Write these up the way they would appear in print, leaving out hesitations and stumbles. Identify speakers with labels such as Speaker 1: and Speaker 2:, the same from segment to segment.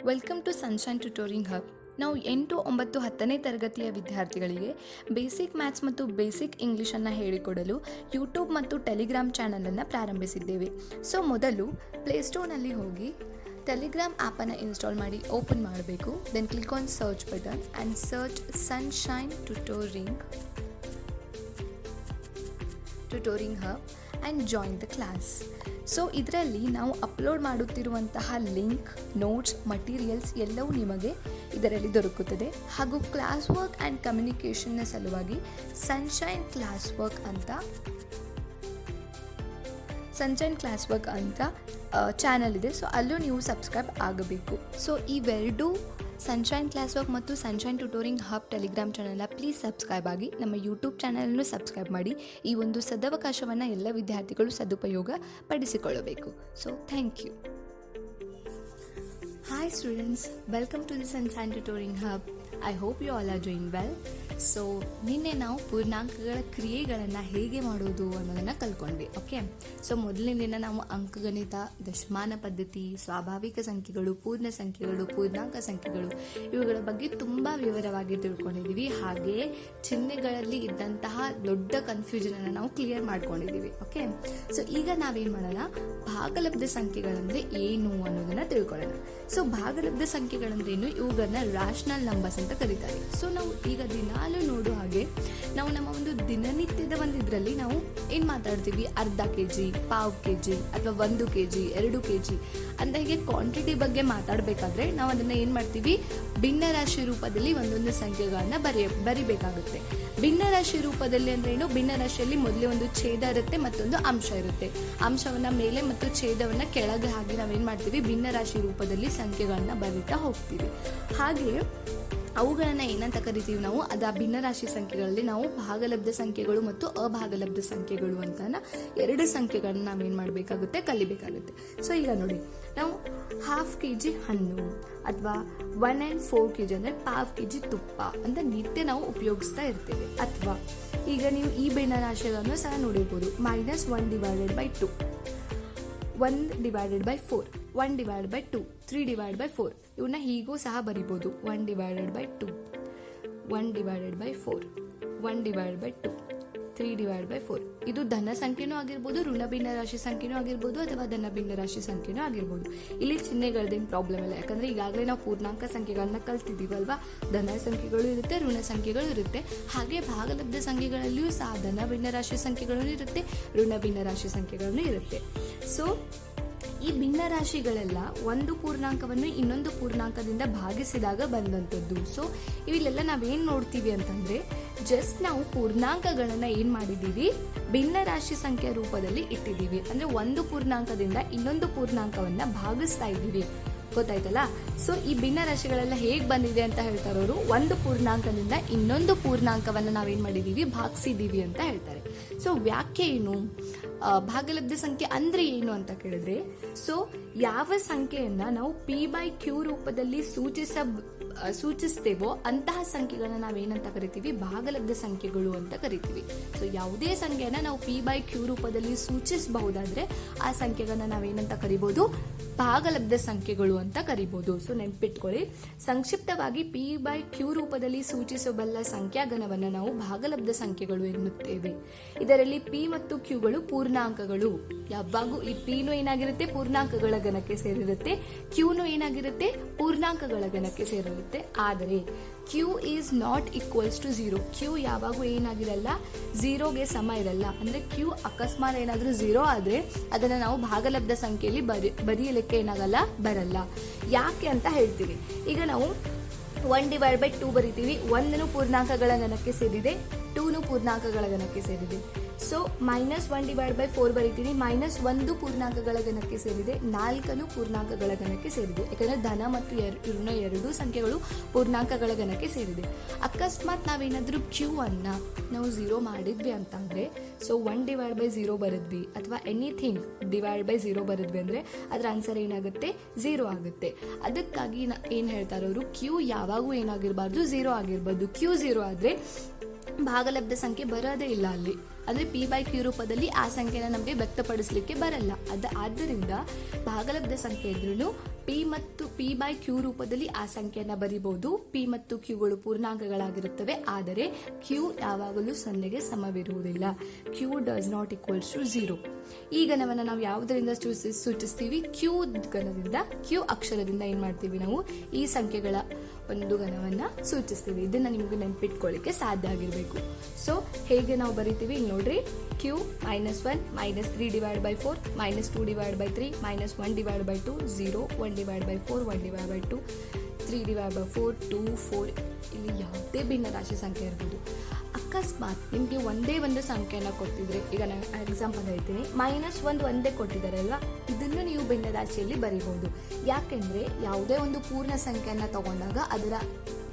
Speaker 1: Welcome to Sunshine Tutoring Hub. ನಾವು 8, 9, 10ನೇ ತರಗತಿಯ ವಿದ್ಯಾರ್ಥಿಗಳಿಗೆ ಬೇಸಿಕ್ ಮ್ಯಾಥ್ಸ್ ಮತ್ತು ಬೇಸಿಕ್ ಇಂಗ್ಲೀಷನ್ನು ಹೇಳಿಕೊಡಲು ಯೂಟ್ಯೂಬ್ ಮತ್ತು ಟೆಲಿಗ್ರಾಮ್ ಚಾನಲನ್ನು ಪ್ರಾರಂಭಿಸಿದ್ದೇವೆ. ಸೊ ಮೊದಲು ಪ್ಲೇಸ್ಟೋರ್ನಲ್ಲಿ ಹೋಗಿ ಟೆಲಿಗ್ರಾಮ್ ಆ್ಯಪನ್ನು ಇನ್ಸ್ಟಾಲ್ ಮಾಡಿ ಓಪನ್ ಮಾಡಬೇಕು. Then click on search button and search Sunshine Tutoring Hub and join the class. So ಇದರಲ್ಲಿ ನಾವು ಅಪ್ಲೋಡ್ ಮಾಡುತ್ತಿರುವಂತಹ ಲಿಂಕ್, ನೋಟ್ಸ್, ಮಟೀರಿಯಲ್ಸ್ ಎಲ್ಲವೂ ನಿಮಗೆ ಇದರಲ್ಲಿ ದೊರಕುತ್ತದೆ. ಹಾಗೂ ಕ್ಲಾಸ್ ವರ್ಕ್ ಆ್ಯಂಡ್ ಕಮ್ಯುನಿಕೇಷನ್ನ ಸಲುವಾಗಿ ಸನ್ಶೈನ್ ಕ್ಲಾಸ್ ವರ್ಕ್ ಅಂತ ಚಾನಲ್ ಇದೆ. ಸೊ ಅಲ್ಲೂ ನೀವು ಸಬ್ಸ್ಕ್ರೈಬ್ ಆಗಬೇಕು. ಸೊ ಇವೆರಡೂ ಸನ್ಶೈನ್ ಕ್ಲಾಸ್ ವರ್ಕ್ ಮತ್ತು ಸನ್ಶೈನ್ ಟ್ಯುಟೋರಿಂಗ್ ಹಬ್ ಟೆಲಿಗ್ರಾಮ್ ಚಾನಲ್ನ ಪ್ಲೀಸ್ ಸಬ್ಸ್ಕ್ರೈಬ್ ಆಗಿ. ನಮ್ಮ ಯೂಟ್ಯೂಬ್ ಚಾನಲನ್ನು ಸಬ್ಸ್ಕ್ರೈಬ್ ಮಾಡಿ. ಈ ಒಂದು ಸದವಕಾಶವನ್ನು ಎಲ್ಲ ವಿದ್ಯಾರ್ಥಿಗಳು ಸದುಪಯೋಗ ಪಡಿಸಿಕೊಳ್ಳಬೇಕು. So thank you. Hi students, welcome to the Sunshine Tutoring Hub. I hope you all are doing well. So ನಿನ್ನೆ ನಾವು ಪೂರ್ಣಾಂಕಗಳ ಕ್ರಿಯೆಗಳನ್ನು ಹೇಗೆ ಮಾಡೋದು ಅನ್ನೋದನ್ನು ಕಲ್ತ್ಕೊಂಡ್ವಿ. ಓಕೆ, ಸೊ ಮೊದಲನೇ ದಿನ ನಾವು ಅಂಕಗಣಿತ, ದಶಮಾನ ಪದ್ಧತಿ, ಸ್ವಾಭಾವಿಕ ಸಂಖ್ಯೆಗಳು, ಪೂರ್ಣ ಸಂಖ್ಯೆಗಳು, ಪೂರ್ಣಾಂಕ ಸಂಖ್ಯೆಗಳು ಇವುಗಳ ಬಗ್ಗೆ ತುಂಬ ವಿವರವಾಗಿ ತಿಳ್ಕೊಂಡಿದ್ದೀವಿ. ಹಾಗೆಯೇ ಚಿಹ್ನೆಗಳಲ್ಲಿ ಇದ್ದಂತಹ ದೊಡ್ಡ ಕನ್ಫ್ಯೂಷನನ್ನು ನಾವು ಕ್ಲಿಯರ್ ಮಾಡ್ಕೊಂಡಿದ್ದೀವಿ. ಓಕೆ, ಸೊ ಈಗ ನಾವೇನು ಮಾಡೋಣ, ಭಾಗಲಬ್ಧ ಸಂಖ್ಯೆಗಳಂದ್ರೆ ಏನು ಅನ್ನೋದನ್ನ ತಿಳ್ಕೊಳ್ಳೋಣ. ಸೊ ಭಾಗಲಬ್ಧ ಸಂಖ್ಯೆಗಳಂದ್ರೆ ಏನು, ಇವುಗಳನ್ನ ರ್ಯಾಷನಲ್ ನಂಬರ್ಸ್ ಅಂತ ಕರೀತಾರೆ. ಸೊ ನಾವು ಈಗ ದಿನಾಲು ನೋಡೋ ಹಾಗೆ ನಾವು ನಮ್ಮ ಒಂದು ದಿನನಿತ್ಯದ ಒಂದಿದ್ರಲ್ಲಿ ನಾವು ಏನು ಮಾತಾಡ್ತೀವಿ, ಅರ್ಧ kg, ಪಾವ್ kg ಅಥವಾ 1 kg, 2 kg ಅಂತ ಹೀಗೆ ಕ್ವಾಂಟಿಟಿ ಬಗ್ಗೆ ಮಾತಾಡಬೇಕಾದ್ರೆ ನಾವು ಅದನ್ನ ಏನು ಮಾಡ್ತೀವಿ, ಭಿನ್ನರಾಶಿ ರೂಪದಲ್ಲಿ ಒಂದೊಂದು ಸಂಖ್ಯೆಗಳನ್ನ ಬರಿಬೇಕಾಗುತ್ತೆ. ಭಿನ್ನರಾಶಿ ರೂಪದಲ್ಲಿ ಅಂದ್ರೆ ಏನು, ಭಿನ್ನರಾಶಿಯಲ್ಲಿ ಮೊದಲೇ ಒಂದು ಛೇದ ಇರುತ್ತೆ, ಮತ್ತೊಂದು ಅಂಶ ಇರುತ್ತೆ. ಅಂಶವನ್ನ ಮೇಲೆ ಮತ್ತು ಛೇದವನ್ನ ಕೆಳಗೆ ಹಾಕಿ ನಾವೇನ್ ಮಾಡ್ತೀವಿ, ಭಿನ್ನರಾಶಿ ರೂಪದಲ್ಲಿ ಸಂಖ್ಯೆಗಳನ್ನ ಬರೀತಾ ಹೋಗ್ತೀವಿ. ಹಾಗೆ ಅವುಗಳನ್ನ ಏನಂತ ಕರಿತೀವಿ ನಾವು, ಅದ ಭಿನ್ನರಾಶಿ ಸಂಖ್ಯೆಗಳಲ್ಲಿ ನಾವು ಭಾಗಲಬ್ಧ ಸಂಖ್ಯೆಗಳು ಮತ್ತು ಅಭಾಗಲಬ್ಧ ಸಂಖ್ಯೆಗಳು ಅಂತ 2 ಸಂಖ್ಯೆಗಳನ್ನ ನಾವೇನ್ ಮಾಡಬೇಕಾಗುತ್ತೆ, ಕಲಿಬೇಕಾಗುತ್ತೆ. ಸೊ ಈಗ ನೋಡಿ, ನಾವು 1/2 kg ಹಣ್ಣು ಅಥವಾ 1/4 kg ಅಂದ್ರೆ ಪಾವ್ kg ತುಪ್ಪ ಅಂತ ನಿತ್ಯ ನಾವು ಉಪಯೋಗಿಸ್ತಾ ಇರ್ತೇವೆ. ಅಥವಾ ಈಗ ನೀವು ಈ ಭಿನ್ನರಾಶಿಗಳನ್ನು ಸಹ ನೋಡಿರ್ಬೋದು, -1/2, 1/4, 1/2, 3/4 ಇವನ್ನ ಹೀಗೂ ಸಹ ಬರಿಬೋದು. 1/2, 1/4, 1/2, 3/4. ಇದು ಧನ ಸಂಖ್ಯೆನೂ ಆಗಿರ್ಬೋದು, ಋಣ ಭಿನ್ನರಾಶಿ ಸಂಖ್ಯೆನೂ ಆಗಿರ್ಬೋದು, ಅಥವಾ ಧನ ಭಿನ್ನರಾಶಿ ಸಂಖ್ಯೆನೂ ಆಗಿರ್ಬೋದು. ಇಲ್ಲಿ ಚಿಹ್ನೆಗಳದ್ದೇನು ಪ್ರಾಬ್ಲಮ್ ಇಲ್ಲ, ಯಾಕಂದ್ರೆ ಈಗಾಗಲೇ ನಾವು ಪೂರ್ಣಾಂಕ ಸಂಖ್ಯೆಗಳನ್ನ ಕಲ್ತಿದ್ದೀವಲ್ವಾ. ಧನ ಸಂಖ್ಯೆಗಳು ಇರುತ್ತೆ, ಋಣ ಸಂಖ್ಯೆಗಳು ಇರುತ್ತೆ. ಹಾಗೆ ಭಾಗಲಬ್ಧ ಸಂಖ್ಯೆಗಳಲ್ಲಿಯೂ ಸಹ ಧನ ಭಿನ್ನರಾಶಿ ಸಂಖ್ಯೆಗಳು ಇರುತ್ತೆ, ಋಣ ಭಿನ್ನರಾಶಿ ಸಂಖ್ಯೆಗಳು ಇರುತ್ತೆ. ಸೊ ಈ ಭಿನ್ನರಾಶಿಗಳೆಲ್ಲ ಒಂದು ಪೂರ್ಣಾಂಕವನ್ನು ಇನ್ನೊಂದು ಪೂರ್ಣಾಂಕದಿಂದ ಭಾಗಿಸಿದಾಗ ಬಂದಂಥದ್ದು. ಸೊ ಇವೆಲ್ಲ ನಾವೇನು ನೋಡ್ತೀವಿ ಅಂತಂದ್ರೆ, ಜಸ್ಟ್ ನಾವು ಪೂರ್ಣಾಂಕಗಳನ್ನ ಏನ್ ಮಾಡಿದೀವಿ, ಭಿನ್ನರಾಶಿ ಸಂಖ್ಯೆ ರೂಪದಲ್ಲಿ ಇಟ್ಟಿದ್ದೀವಿ. ಅಂದ್ರೆ ಒಂದು ಪೂರ್ಣಾಂಕದಿಂದ ಇನ್ನೊಂದು ಪೂರ್ಣಾಂಕವನ್ನ ಭಾಗಿಸ್ತಾ ಇದ್ದೀವಿ. ಗೊತ್ತಾಯ್ತಲ್ಲ. ಸೊ ಈ ಭಿನ್ನರಾಶಿಗಳೆಲ್ಲ ಹೇಗ್ ಬಂದಿದೆ ಅಂತ ಹೇಳ್ತಾರೆ ಅವರು, ಒಂದು ಪೂರ್ಣಾಂಕದಿಂದ ಇನ್ನೊಂದು ಪೂರ್ಣಾಂಕವನ್ನ ನಾವೇನ್ ಮಾಡಿದೀವಿ, ಭಾಗಿಸಿದೀವಿ ಅಂತ ಹೇಳ್ತಾರೆ. ಸೊ ವ್ಯಾಖ್ಯೆ ಏನು, ಭಾಗಲಬ್ಧ ಸಂಖ್ಯೆ ಅಂದ್ರೆ ಏನು ಅಂತ ಕೇಳಿದ್ರೆ, ಸೊ ಯಾವ ಸಂಖ್ಯೆಯನ್ನ ನಾವು p/q ರೂಪದಲ್ಲಿ ಸೂಚಿಸ್ತೇವೋ ಅಂತಹ ಸಂಖ್ಯೆಗಳನ್ನ ನಾವೇನಂತ ಕರಿತೀವಿ, ಭಾಗಲಬ್ಧ ಸಂಖ್ಯೆಗಳು ಅಂತ ಕರಿತೀವಿ. ಸೊ ಯಾವುದೇ ಸಂಖ್ಯೆಯನ್ನ ನಾವು p/q ರೂಪದಲ್ಲಿ ಸೂಚಿಸಬಹುದಾದ್ರೆ ಆ ಸಂಖ್ಯೆಗಳನ್ನ ನಾವೇನಂತ ಕರಿಬಹುದು, ಭಾಗಲಬ್ಧ ಸಂಖ್ಯೆಗಳು ಅಂತ ಕರಿಬಹುದು. ಸೊ ನೆನ್ಪಿಟ್ಕೊಳ್ಳಿ, ಸಂಕ್ಷಿಪ್ತವಾಗಿ p/q ರೂಪದಲ್ಲಿ ಸೂಚಿಸಬಲ್ಲ ಸಂಖ್ಯಾಗಣವನ್ನ ನಾವು ಭಾಗಲಬ್ಧ ಸಂಖ್ಯೆಗಳು ಎನ್ನುತ್ತೇವೆ. ಇದರಲ್ಲಿ p ಮತ್ತು q ಪೂರ್ಣಾಂಕಗಳು. ಯಾವಾಗೂ ಈ p ಏನಾಗಿರುತ್ತೆ, ಪೂರ್ಣಾಂಕಗಳ ಗಣಕ್ಕೆ ಸೇರಿರುತ್ತೆ, q ಏನಾಗಿರುತ್ತೆ, ಪೂರ್ಣಾಂಕಗಳ ಗಣಕ್ಕೆ ಸೇರಿರುತ್ತೆ. ಆದರೆ q is not equals to 0. q ಯಾವಾಗೂ ಏನಾಗಿರಲ್ಲ, 0ಗೆ ಸಮ ಇರಲ್ಲ. ಅಂದ್ರೆ q ಅಕಸ್ಮಾತ್ ಏನಾದ್ರೂ 0 ಆದ್ರೆ ಅದನ್ನ ನಾವು ಭಾಗಲಬ್ಧ ಸಂಖ್ಯೆಯಲ್ಲಿ ಬರೆಯಲಿಕ್ಕೆ ಏನಾಗಲ್ಲ, ಬರಲ್ಲ. ಯಾಕೆ ಅಂತ ಹೇಳ್ತೀವಿ. ಈಗ ನಾವು 1/2 ಬರಿತೀವಿ. 1 ಪೂರ್ಣಾಂಕಗಳ ಗಣಕ್ಕೆ ಸೇರಿದೆ, 2 ಪೂರ್ಣಾಂಕಗಳ ಗಣಕ್ಕೆ ಸೇರಿದೆ. ಸೊ -1/4 ಬರೀತೀನಿ, -1 ಪೂರ್ಣಾಂಕಗಳ ಗಣಕ್ಕೆ ಸೇರಿದೆ, 4 ಪೂರ್ಣಾಂಕಗಳ ಗಣಕ್ಕೆ ಸೇರಿದೆ. ಯಾಕಂದ್ರೆ ಧನ ಮತ್ತು ಋಣ ಎರಡೂ ಸಂಖ್ಯೆಗಳು ಪೂರ್ಣಾಂಕಗಳ ಗಣಕ್ಕೆ ಸೇರಿದೆ. ಅಕಸ್ಮಾತ್ ನಾವೇನಾದ್ರೂ q ಅನ್ನ ನಾವು 0 ಮಾಡಿದ್ವಿ ಅಂತಂದ್ರೆ, ಸೊ 1/0 ಬರೆದ್ವಿ ಅಥವಾ ಎನಿಥಿಂಗ್ /0 ಬರೆದ್ವಿ ಅಂದ್ರೆ ಅದ್ರ ಆನ್ಸರ್ ಏನಾಗುತ್ತೆ, 0 ಆಗುತ್ತೆ. ಅದಕ್ಕಾಗಿ ಏನ್ ಹೇಳ್ತಾರೆ ಅವರು, q ಯಾವಾಗೂ ಏನಾಗಿರ್ಬಾರ್ದು, 0 ಆಗಿರ್ಬಾರ್ದು. q 0 ಆದ್ರೆ ಭಾಗಲಬ್ಧ ಸಂಖ್ಯೆ ಬರೋದೇ ಇಲ್ಲ ಅಲ್ಲಿ. ಅಂದರೆ P/Q ರೂಪದಲ್ಲಿ ಆ ಸಂಖ್ಯೆನ ನಮಗೆ ವ್ಯಕ್ತಪಡಿಸಲಿಕ್ಕೆ ಬರಲ್ಲ. ಆದ್ದರಿಂದ ಭಾಗಲಬ್ಧ ಸಂಖ್ಯೆ ಇದ್ರೂ P/Q ರೂಪದಲ್ಲಿ ಆ ಸಂಖ್ಯೆಯನ್ನ ಬರಿಬಹುದು. P ಮತ್ತು Qಗಳು ಪೂರ್ಣಾಂಕಗಳಾಗಿರುತ್ತವೆ, ಆದರೆ Q ಯಾವಾಗಲೂ 0ಗೆ ಸಮವಿರುವುದಿಲ್ಲ. Q does not equals to 0. ಈ ಗಣವನ್ನು ನಾವು ಯಾವುದರಿಂದ ಸೂಚಿಸ್ತೀವಿ? Q ಗಣದಿಂದ, Q ಅಕ್ಷರದಿಂದ ಏನ್ ಮಾಡ್ತೀವಿ ನಾವು ಈ ಸಂಖ್ಯೆಗಳ ಒಂದು ಗಣವನ್ನ ಸೂಚಿಸ್ತೀವಿ. ಇದನ್ನ ನಿಮ್ಗೆ ನೆನ್ಪಿಟ್ಕೊಳ್ಳಿಕ್ಕೆ ಸಾಧ್ಯ ಆಗಿರ್ಬೇಕು. ಸೊ ಹೇಗೆ ನಾವು ಬರಿತೀವಿ ಇಲ್ಲಿ ನೋಡ್ರಿ. Q -1 -3/4 -2/3 -1/2 0 1/4 1/2 3/4 2 4. ಇಲ್ಲಿ ಯಾವುದೇ ಭಿನ್ನ ರಾಶಿ ಸಂಖ್ಯೆ ಇರ್ಬೋದು. ಅಕಸ್ಮಾತ್ ನಿಮಗೆ ಒಂದೇ ಒಂದು ಸಂಖ್ಯೆನ ಕೊಟ್ಟಿದ್ರೆ, ಈಗ ನಾನು ಎಕ್ಸಾಂಪಲ್ ಹೇಳ್ತೀನಿ, -1 ಒಂದೇ ಕೊಟ್ಟಿದ್ದಾರಲ್ವಾ, ಇದನ್ನು ನೀವು ಭಿನ್ನ ರಾಶಿಯಲ್ಲಿ ಬರೀಬಹುದು. ಯಾಕೆಂದ್ರೆ ಯಾವುದೇ ಒಂದು ಪೂರ್ಣ ಸಂಖ್ಯೆಯನ್ನ ತಗೊಂಡಾಗ ಅದರ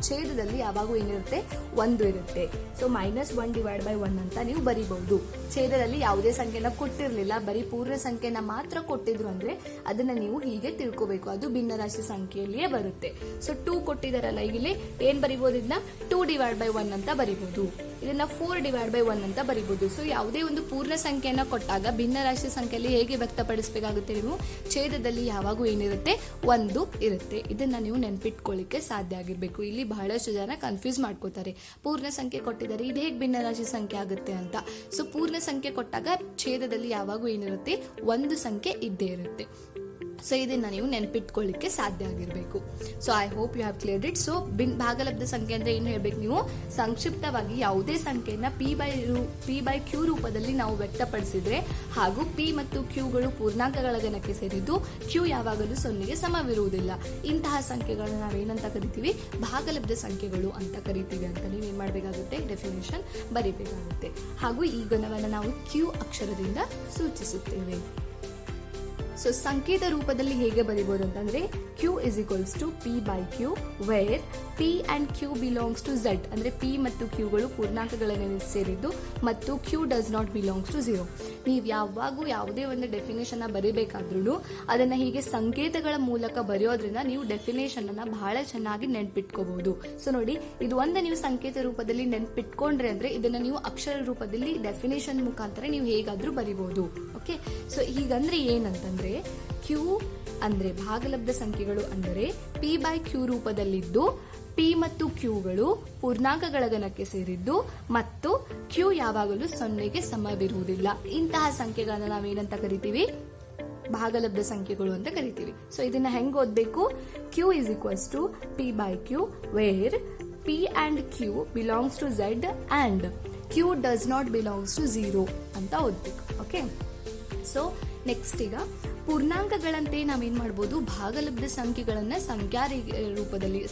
Speaker 1: ಛೇದದಲ್ಲಿ ಯಾವಾಗೂ ಏನಿರುತ್ತೆ? 1 ಇರುತ್ತೆ. ಸೊ -1/1 ಅಂತ ನೀವು ಬರೀಬಹುದು. ಛೇದದಲ್ಲಿ ಯಾವುದೇ ಸಂಖ್ಯೆನ ಕೊಟ್ಟಿರ್ಲಿಲ್ಲ, ಬರೀ ಪೂರ್ಣ ಸಂಖ್ಯೆನ ಮಾತ್ರ ಕೊಟ್ಟಿದ್ರು ಅಂದ್ರೆ ಅದನ್ನ ನೀವು ಹೀಗೆ ತಿಳ್ಕೋಬೇಕು, ಅದು ಭಿನ್ನರಾಶಿ ಸಂಖ್ಯೆಯಲ್ಲಿಯೇ ಬರುತ್ತೆ. ಸೊ 2 ಕೊಟ್ಟಿದಾರಲ್ಲ, ಇಲ್ಲಿ ಏನ್ ಬರಿಬಹುದು? ಇದನ್ನ 2/1 ಅಂತ ಬರಿಬಹುದು. ಇದನ್ನ 4/1 ಅಂತ ಬರಿಬಹುದು. ಸೊ ಯಾವುದೇ ಒಂದು ಪೂರ್ಣ ಸಂಖ್ಯೆಯನ್ನ ಕೊಟ್ಟಾಗ ಭಿನ್ನರಾಶಿ ಸಂಖ್ಯೆಯಲ್ಲಿ ಹೇಗೆ ವ್ಯಕ್ತಪಡಿಸಬೇಕಾಗುತ್ತೆ? ನೀವು ಛೇದದಲ್ಲಿ ಯಾವಾಗೂ ಏನಿರುತ್ತೆ? 1 ಇರುತ್ತೆ. ಇದನ್ನ ನೀವು ನೆನ್ಪಿಟ್ಕೊಳ್ಳಿಕ್ಕೆ ಸಾಧ್ಯ ಆಗಿರ್ಬೇಕು. ಇಲ್ಲಿ ಬಹಳಷ್ಟು ಜನ ಕನ್ಫ್ಯೂಸ್ ಮಾಡ್ಕೋತಾರೆ. ಪೂರ್ಣ ಸಂಖ್ಯೆ ಕೊಟ್ಟಿದ್ದಾರೆ, ಇದು ಹೇಗೆ ಭಿನ್ನರಾಶಿ ಸಂಖ್ಯೆ ಆಗುತ್ತೆ ಅಂತ. ಸೊ ಪೂರ್ಣ ಸಂಖ್ಯೆ ಕೊಟ್ಟಾಗ ಛೇದದಲ್ಲಿ ಯಾವಾಗೂ ಏನಿರುತ್ತೆ? 1 ಸಂಖ್ಯೆ ಇದ್ದೇ ಇರುತ್ತೆ. ಸೊ ಇದನ್ನ ನೀವು ನೆನ್ಪಿಟ್ಕೊಳ್ಳಿಕ್ಕೆ ಸಾಧ್ಯ ಆಗಿರಬೇಕು. So I hope you have cleared it. So ಭಾಗಲಬ್ಧ ಸಂಖ್ಯೆ ಅಂದ್ರೆ ಏನು ಹೇಳ್ಬೇಕು ನೀವು? ಸಂಕ್ಷಿಪ್ತವಾಗಿ ಯಾವುದೇ ಸಂಖ್ಯೆಯನ್ನ P/Q ರೂಪದಲ್ಲಿ ನಾವು ವ್ಯಕ್ತಪಡಿಸಿದ್ರೆ ಹಾಗೂ P ಮತ್ತು Qಗಳು ಪೂರ್ಣಾಂಕಗಳ ಗಣಕ್ಕೆ ಸೇರಿದ್ದು Q ಯಾವಾಗಲೂ 0ಗೆ ಸಮವಿರುವುದಿಲ್ಲ. ಇಂತಹ ಸಂಖ್ಯೆಗಳನ್ನ ನಾವೇನಂತ ಕರಿತೀವಿ? ಭಾಗಲಬ್ಧ ಸಂಖ್ಯೆಗಳು ಅಂತ ಕರಿತೀವಿ ಅಂತ ನೀವು ಏನ್ ಮಾಡಬೇಕಾಗುತ್ತೆ? ಡೆಫಿನೇಷನ್ ಬರೀಬೇಕಾಗುತ್ತೆ. ಹಾಗೂ ಈ ಗಣವನ್ನು ನಾವು Q ಅಕ್ಷರದಿಂದ ಸೂಚಿಸುತ್ತೇವೆ. ಸೊ ಸಂಕೇತ ರೂಪದಲ್ಲಿ ಹೇಗೆ ಬರೀಬಹುದು ಅಂತಂದ್ರೆ Q = P/Q where P and Q belongs to Z. ಅಂದ್ರೆ P ಮತ್ತು Qಗಳು ಪೂರ್ಣಾಂಕಗಳನ್ನು ಸೇರಿದ್ದು ಮತ್ತು Q does not belongs to 0. ನೀವು ಯಾವಾಗೂ ಯಾವುದೇ ಒಂದು ಡೆಫಿನೇಷನ್ ಬರೀಬೇಕಾದ್ರೂ ಅದನ್ನ ಹೀಗೆ ಸಂಕೇತಗಳ ಮೂಲಕ ಬರೆಯೋದ್ರಿಂದ ನೀವು ಡೆಫಿನೇಷನ್ ಅನ್ನ ಬಹಳ ಚೆನ್ನಾಗಿ ನೆನ್ಪಿಟ್ಕೋಬಹುದು. ಸೊ ನೋಡಿ, ಇದು ಒಂದು ನೀವು ಸಂಕೇತ ರೂಪದಲ್ಲಿ ನೆನ್ಪಿಟ್ಕೊಂಡ್ರೆ ಅಂದ್ರೆ ಇದನ್ನ ನೀವು ಅಕ್ಷರ ರೂಪದಲ್ಲಿ ಡೆಫಿನೇಷನ್ ಮುಖಾಂತರ ನೀವು ಹೇಗಾದ್ರೂ ಬರೀಬಹುದು. ಓಕೆ, ಸೊ ಹೀಗಂದ್ರೆ ಏನಂತಂದ್ರೆ Q ಅಂದ್ರೆ ಭಾಗಲಬ್ಧ ಸಂಖ್ಯೆಗಳು ಅಂದರೆ P/Q ರೂಪದಲ್ಲಿದ್ದು P ಮತ್ತು Qಗಳು ಪೂರ್ಣಾಂಕಗಳ ಗಣಕ್ಕೆ ಸೇರಿದ್ದು ಮತ್ತು Q ಯಾವಾಗಲೂ 0ಗೆ ಸಮವಿರುವುದಿಲ್ಲ. ಇಂತಹ ಸಂಖ್ಯೆಗಳನ್ನ ನಾವೇನಂತ ಕರಿತೀವಿ? ಭಾಗಲಬ್ಧ ಸಂಖ್ಯೆಗಳು ಅಂತ ಕರಿತೀವಿ. ಸೊ ಇದನ್ನ ಹೆಂಗ್ ಓದ್ಬೇಕು? Q = P/Q where P and Q belongs to Z and Q does not belongs to 0 ಅಂತ ಓದ್ಬೇಕು. ಓಕೆ, ಸೊ ನೆಕ್ಸ್ಟ್ ಈಗ ಪೂರ್ಣಾಂಕಗಳಂತೆ ನಾವೇನ್ ಮಾಡಬಹುದು? ಭಾಗಲಬ್ಧ ಸಂಖ್ಯೆಗಳನ್ನ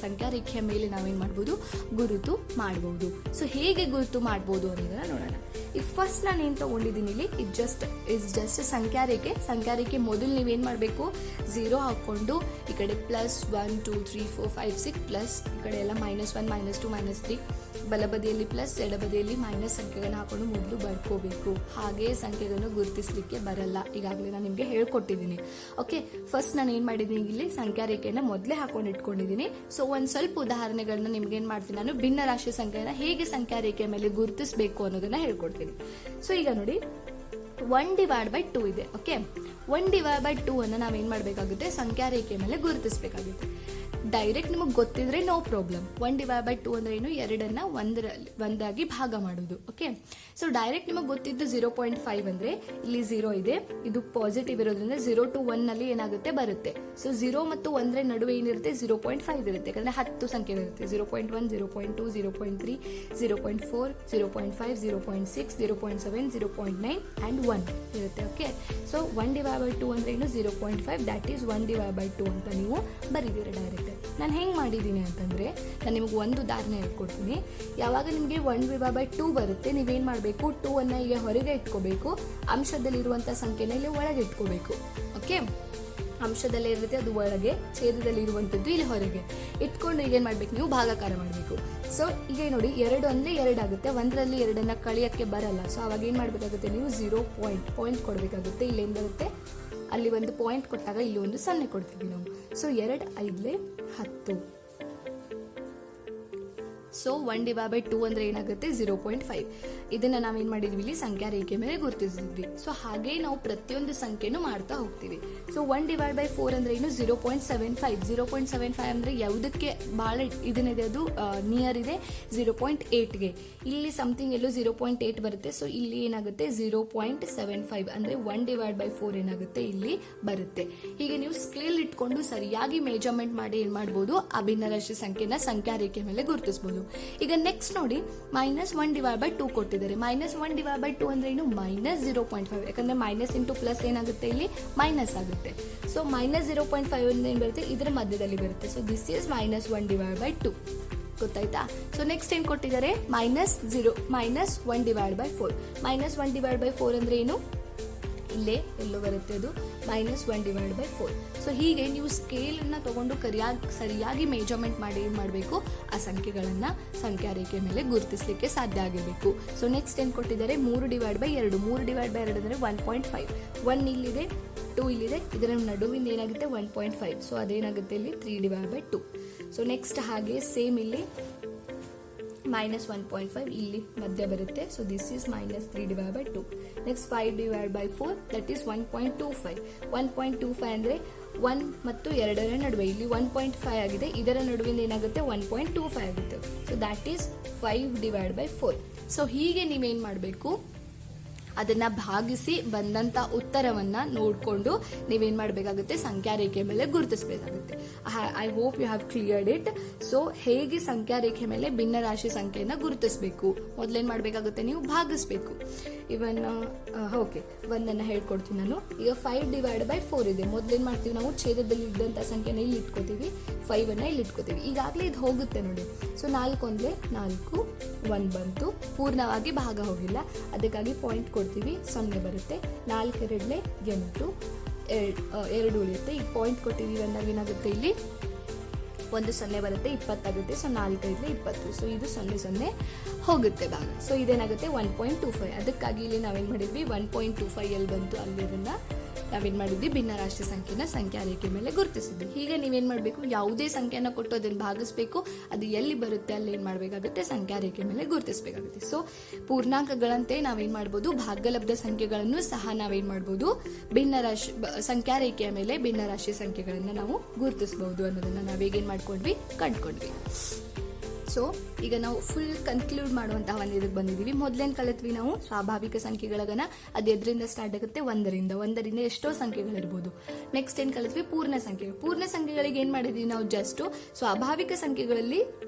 Speaker 1: ಸಂಖ್ಯಾರೇಖೆಯ ಮೇಲೆ ನಾವೇನ್ ಮಾಡಬಹುದು? ಗುರುತು ಮಾಡಬಹುದು. ಸೊ ಹೇಗೆ ಗುರುತು ಮಾಡಬಹುದು ಅನ್ನೋದನ್ನ ನೋಡೋಣ. ಈಗ ಫಸ್ಟ್ ನಾನು ಏನ್ ತಗೊಂಡಿದ್ದೀನಿ ಇಲ್ಲಿ, ಇಸ್ ಜಸ್ಟ್ ಸಂಖ್ಯಾರೇಖೆ ಮೊದಲು ನೀವೇನ್ ಮಾಡಬೇಕು? 0 ಹಾಕೊಂಡು ಈ ಕಡೆ +1 2 3 4 5 6 ಪ್ಲಸ್ ಈ ಕಡೆ ಎಲ್ಲ -1 -2 -3 ಬಲಬದಿಯಲ್ಲಿ ಪ್ಲಸ್ ಎಡಬದಿಯಲ್ಲಿ ಮೈನಸ್ ಸಂಖ್ಯೆಗಳನ್ನ ಹಾಕೊಂಡು ಮೊದಲು ಬರ್ಕೋಬೇಕು. ಹಾಗೆ ಸಂಖ್ಯೆಗಳನ್ನು ಗುರುತಿಸಲಿಕ್ಕೆ ಬರಲ್ಲ. ಈಗಾಗಲೇ ನಾನು ನಿಮಗೆ ಹೇಳ್ಕೊಟ್ಟಿದ್ದೀನಿ. ಓಕೆ, ಫಸ್ಟ್ ನಾನು ಏನ್ ಮಾಡಿದ್ದೀನಿ? ಇಲ್ಲಿ ಸಂಖ್ಯಾ ರೇಖೆಯನ್ನ ಮೊದಲೇ ಹಾಕೊಂಡು ಇಟ್ಕೊಂಡಿದ್ದೀನಿ. ಸೊ ಒಂದ್ ಸ್ವಲ್ಪ ಉದಾಹರಣೆಗಳನ್ನ ನಿಮ್ಗೆ ಏನ್ ಮಾಡ್ತೀನಿ ನಾನು, ಭಿನ್ನ ರಾಶಿ ಸಂಖ್ಯೆನ ಹೇಗೆ ಸಂಖ್ಯಾ ರೇಖೆಯ ಮೇಲೆ ಗುರುತಿಸಬೇಕು ಅನ್ನೋದನ್ನ ಹೇಳ್ಕೊಡ್ತೀನಿ. ಸೊ ಈಗ ನೋಡಿ, 1/2 ಇದೆ. ಓಕೆ, 1/2 ಅನ್ನ ನಾವೇನ್ ಮಾಡ್ಬೇಕಾಗುತ್ತೆ? ಸಂಖ್ಯಾ ರೇಖೆಯ ಮೇಲೆ ಗುರುತಿಸಬೇಕಾಗುತ್ತೆ. ಡೈರೆಕ್ಟ್ ನಿಮಗೆ ಗೊತ್ತಿದ್ರೆ ನೋ ಪ್ರಾಬ್ಲಮ್. 1/2 ಅಂದ್ರೆ ಏನು? 2ಅನ್ನ ಒಂದಾಗಿ ಭಾಗ ಮಾಡೋದು. ಓಕೆ, ಸೊ ಡೈರೆಕ್ಟ್ ನಿಮಗೆ ಗೊತ್ತಿದ್ದು 0.5 ಅಂದ್ರೆ ಇಲ್ಲಿ 0 ಇದೆ, ಇದು ಪಾಸಿಟಿವ್ ಇರೋದ್ರಿಂದ 0 to 1 ನಲ್ಲಿ ಏನಾಗುತ್ತೆ? ಬರುತ್ತೆ. ಸೊ 0 ಮತ್ತು 1 ನಡುವೆ ಏನಿರುತ್ತೆ? 0.5 ಇರುತ್ತೆ. ಯಾಕಂದ್ರೆ 10 ಸಂಖ್ಯೆ ಇರುತ್ತೆ. 0.1 0.2 0.3 0.4 0.5 0.6 0.7 0.9 and 1 ಇರುತ್ತೆ. ಓಕೆ, ಸೊ 1/2 ಅಂದ್ರೆ ಏನು? 0.5 ದಟ್ ಈಸ್ 1/2 ಅಂತ ನೀವು ಬರೀತೀರಿ ಡೈರೆಕ್ಟ್. ನಾನು ಹೆಂಗ್ ಮಾಡಿದ್ದೀನಿ ಅಂತಂದ್ರೆ, ನಾನು ನಿಮ್ಗೆ ಒಂದು ಉದಾಹರಣೆ ಹೇಳ್ಕೊಡ್ತೀನಿ. ಯಾವಾಗ ನಿಮಗೆ 1/2 ಬರುತ್ತೆ, ನೀವೇನ್ ಮಾಡಬೇಕು? 2 ಅನ್ನ ಈಗ ಹೊರಗೆ ಇಟ್ಕೋಬೇಕು, ಅಂಶದಲ್ಲಿರುವಂತಹ ಸಂಖ್ಯೆನ ಇಲ್ಲಿ ಒಳಗೆ ಇಟ್ಕೋಬೇಕು. ಓಕೆ, ಅಂಶದಲ್ಲೇ ಇರುತ್ತೆ ಅದು ಒಳಗೆ, ಛೇದದಲ್ಲಿ ಇರುವಂತದ್ದು ಇಲ್ಲಿ ಹೊರಗೆ ಇಟ್ಕೊಂಡು ಈಗ ಏನ್ ಮಾಡ್ಬೇಕು? ನೀವು ಭಾಗಾಕಾರ ಮಾಡಬೇಕು. ಸೊ ಈಗ ನೋಡಿ, 2 ಅಂದ್ರೆ 2 ಆಗುತ್ತೆ, 1ರಲ್ಲಿ 2ಅನ್ನ ಕಳಿಯಕ್ಕೆ ಬರಲ್ಲ. ಸೊ ಅವಾಗ ಏನ್ ಮಾಡ್ಬೇಕಾಗುತ್ತೆ? ನೀವು 0 ಪಾಯಿಂಟ್ ಕೊಡ್ಬೇಕಾಗುತ್ತೆ. ಇಲ್ಲೇನ್ ಬರುತ್ತೆ? ಅಲ್ಲಿ ಒಂದು ಪಾಯಿಂಟ್ ಕೊಟ್ಟಾಗ ಇಲ್ಲಿ ಒಂದು 0 ಕೊಡ್ತೀವಿ ನಾವು. ಸೊ 2 5 10 ಸೊ 1/2 ಅಂದ್ರೆ ಏನಾಗುತ್ತೆ 0.5. ಇದನ್ನ ನಾವೇನ್ ಮಾಡಿದ್ವಿ ಇಲ್ಲಿ ಸಂಖ್ಯಾ ರೇಖೆ ಮೇಲೆ ಗುರುತಿಸಿದ್ವಿ. ಸೊ ಹಾಗೆ ನಾವು ಪ್ರತಿಯೊಂದು ಸಂಖ್ಯೆನೂ ಮಾಡ್ತಾ ಹೋಗ್ತೀವಿ. ಸೊ 1/4 ಅಂದ್ರೆ ಏನು 0.75. 0.75 ಅಂದ್ರೆ ಯಾವುದಕ್ಕೆ ಬಹಳ ಇದನ್ನಿದೆ, ಅದು ನಿಯರ್ ಇದೆ 0.8ಗೆ. ಇಲ್ಲಿ ಸಮಥಿಂಗ್ ಎಲ್ಲೋ 0.8 ಬರುತ್ತೆ. ಸೊ ಇಲ್ಲಿ ಏನಾಗುತ್ತೆ 0.75 ಅಂದ್ರೆ 1/4 ಏನಾಗುತ್ತೆ ಇಲ್ಲಿ ಬರುತ್ತೆ. ಹೀಗೆ ನೀವು ಸ್ಕೇಲ್ ಇಟ್ಕೊಂಡು ಸರಿಯಾಗಿ ಮೆಜರ್ಮೆಂಟ್ ಮಾಡಿ ಏನ್ ಮಾಡಬಹುದು, ಆ ಭಿನ್ನರಾಶಿ ಸಂಖ್ಯೆನ ಸಂಖ್ಯಾ ರೇಖೆ ಮೇಲೆ ಗುರುತಿಸಬಹುದು. ಈಗ ನೆಕ್ಸ್ಟ್ ನೋಡಿ -1/2 ಕೊಟ್ಟಿದ್ದಾರೆ. -1/2 ಅಂದ್ರೆ ಏನು -0.5. ಯಾಕಂದ್ರೆ ಮೈನಸ್ ಇಂಟು ಪ್ಲಸ್ ಏನಾಗುತ್ತೆ ಇಲ್ಲಿ ಮೈನಸ್ ಆಗುತ್ತೆ. ಸೊ -0.5 ಅಂದ್ರೆ ಏನ್ ಬರುತ್ತೆ, ಇದರ ಮಧ್ಯದಲ್ಲಿ ಬರುತ್ತೆ. So this is -1/2. ಗೊತ್ತಾಯ್ತಾ? ಸೊ ನೆಕ್ಸ್ಟ್ ಏನ್ ಕೊಟ್ಟಿದ್ದಾರೆ -1/4. -1/4 ಅಂದ್ರೆ ಏನು, ಇಲ್ಲೇ ಎಲ್ಲೋ ಬರುತ್ತೆ ಅದು -1/4. ಸೊ ಹೀಗೆ ನೀವು ಸ್ಕೇಲ್ ಅನ್ನ ತಗೊಂಡು ಸರಿಯಾಗಿ ಮೆಜರ್ಮೆಂಟ್ ಮಾಡಿ ಏನ್ ಮಾಡಬೇಕು, ಆ ಸಂಖ್ಯೆಗಳನ್ನ ಸಂಖ್ಯಾ ರೇಖೆ ಮೇಲೆ ಗುರುತಿಸಲಿಕ್ಕೆ ಸಾಧ್ಯ ಆಗಿರಬೇಕು. ಸೊ ನೆಕ್ಸ್ಟ್ ಏನ್ ಕೊಟ್ಟಿದ್ದಾರೆ 3/2. 3/2 ಅಂದ್ರೆ 1.5. 1 ಇಲ್ಲಿದೆ, 2 ಇಲ್ಲಿದೆ, ಇದರ ನಡುವಿಂದ ಏನಾಗುತ್ತೆ 1.5. ಸೊ ಅದೇನಾಗುತ್ತೆ ಇಲ್ಲಿ 3/2. ಸೊ ನೆಕ್ಸ್ಟ್ ಹಾಗೆ ಸೇಮ್ ಇಲ್ಲಿ -1.5 ಇಲ್ಲಿ ಮಧ್ಯ ಬರುತ್ತೆ. So this is -3/2. Next 5/4 that is 1.25. 1.25 ಅಂದ್ರೆ 1 ಮತ್ತು 2ರ ನಡುವೆ ಇಲ್ಲಿ 1.5 ಆಗಿದೆ, ಇದರ ನಡುವಿನ ಏನಾಗುತ್ತೆ 1.25 ಆಗುತ್ತೆ. So that is 5/4. ಸೊ ಹೀಗೆ ನೀವೇನ್ ಮಾಡಬೇಕು, ಅದನ್ನ ಭಾಗಿಸಿ ಬಂದಂತ ಉತ್ತರವನ್ನ ನೋಡ್ಕೊಂಡು ನೀವೇನ್ ಮಾಡಬೇಕಾಗುತ್ತೆ, ಸಂಖ್ಯಾ ರೇಖೆ ಮೇಲೆ ಗುರುತಿಸಬೇಕಾಗುತ್ತೆ. I hope you have cleared it. So ಹೇಗೆ ಸಂಖ್ಯಾ ರೇಖೆ ಮೇಲೆ ಭಿನ್ನ ರಾಶಿ ಸಂಖ್ಯೆಯನ್ನ ಗುರುತಿಸಬೇಕು, ಮೊದಲೇನ್ ಮಾಡಬೇಕಾಗುತ್ತೆ, ನೀವು ಭಾಗಿಸ್ಬೇಕು. ಇವನ್ ಓಕೆ, ಒಂದನ್ನ ಹೇಳ್ಕೊಡ್ತೀನಿ ನಾನು. ಈಗ 5/4 ಇದೆ. ಮೊದಲೇನ್ ಮಾಡ್ತೀವಿ ನಾವು, ಛೇದದಲ್ಲಿ ಇದ್ದಂತ ಸಂಖ್ಯೆನ ಇಲ್ಲಿ ಇಟ್ಕೋತೀವಿ, 5 ಅನ್ನ ಇಲ್ಲಿ ಇಟ್ಕೋತೀವಿ. ಈಗಾಗಲೇ ಇದು ಹೋಗುತ್ತೆ ನೋಡಿ. ಸೊ 4 ಒಂದ್ಲೆ 4, 1 ಬಂತು, ಪೂರ್ಣವಾಗಿ ಭಾಗ ಹೋಗಿಲ್ಲ, ಅದಕ್ಕಾಗಿ ಪಾಯಿಂಟ್ ಕೊಡ್ತೀವಿ, 0 ಬರುತ್ತೆ. 4 2 8, 2 ಉಳಿಯುತ್ತೆ. ಈಗ ಪಾಯಿಂಟ್ ಕೊಟ್ಟಿದ್ದೀವಿ ಅಂದಾಗ ಏನಾಗುತ್ತೆ, ಇಲ್ಲಿ 1 0 ಬರುತ್ತೆ, 20 ಆಗುತ್ತೆ. ಸೊ 4 5 20. ಸೊ ಇದು 0 0 ಹೋಗುತ್ತೆ ಭಾಗ. ಸೊ ಇದೇನಾಗುತ್ತೆ 1.25. ಅದಕ್ಕಾಗಿ ಇಲ್ಲಿ ನಾವೇನ್ ಮಾಡಿದ್ವಿ 1.25 ಎಲ್ಲಿ ಬಂತು ಅಲ್ಲಿ ಅದನ್ನ ನಾವೇನ್ ಮಾಡಿದ್ವಿ ಭಿನ್ನ ರಾಶಿ ಸಂಖ್ಯೆನ ಸಂಖ್ಯಾ ರೇಖೆ ಮೇಲೆ ಗುರುತಿಸಿದ್ವಿ. ಹೀಗೆ ನೀವೇನ್ ಮಾಡ್ಬೇಕು, ಯಾವುದೇ ಸಂಖ್ಯೆನ ಕೊಟ್ಟು ಅದನ್ನ ಭಾಗಿಸ್ಬೇಕು, ಅದು ಎಲ್ಲಿ ಬರುತ್ತೆ ಅಲ್ಲಿ ಏನ್ ಮಾಡ್ಬೇಕಾಗುತ್ತೆ, ಸಂಖ್ಯಾ ರೇಖೆ ಮೇಲೆ ಗುರುತಿಸಬೇಕಾಗುತ್ತೆ. ಸೊ ಪೂರ್ಣಾಂಕಗಳಂತೆ ನಾವೇನ್ ಮಾಡ್ಬೋದು, ಭಾಗಲಬ್ಧ ಸಂಖ್ಯೆಗಳನ್ನು ಸಹ ನಾವೇನ್ ಮಾಡ್ಬೋದು, ಭಿನ್ನ ರಾಶಿ ಸಂಖ್ಯಾ ರೇಖೆಯ ಮೇಲೆ ಭಿನ್ನ ರಾಶಿ ಸಂಖ್ಯೆಗಳನ್ನ ನಾವು ಗುರುತಿಸಬಹುದು ಅನ್ನೋದನ್ನ ನಾವೇಗೇನ್ ಮಾಡ್ಕೊಂಡ್ವಿ, ಕಂಡ್ಕೊಂಡ್ವಿ. ಸೊ ಈಗ ನಾವು ಫುಲ್ ಕನ್ಕ್ಲೂಡ್ ಮಾಡುವಂತಹ ಒಂದು ಇದಕ್ಕೆ ಬಂದಿದ್ದೀವಿ. ಮೊದಲೇನು ಕಲಿತ್ವಿ ನಾವು, ಸ್ವಾಭಾವಿಕ ಸಂಖ್ಯೆಗಳ ಘನ. ಅದು ಎದರಿಂದ ಸ್ಟಾರ್ಟ್ ಆಗುತ್ತೆ, 1ರಿಂದ ಎಷ್ಟೋ ಸಂಖ್ಯೆಗಳಿರ್ಬೋದು. ನೆಕ್ಸ್ಟ್ ಏನ್ ಕಲಿತ್ವಿ, ಪೂರ್ಣ ಸಂಖ್ಯೆಗಳು. ಪೂರ್ಣ ಸಂಖ್ಯೆಗಳಿಗೆ ಏನ್ ಮಾಡಿದ್ವಿ ನಾವು, ಜಸ್ಟ್ ಸ್ವಾಭಾವಿಕ ಸಂಖ್ಯೆಗಳಲ್ಲಿ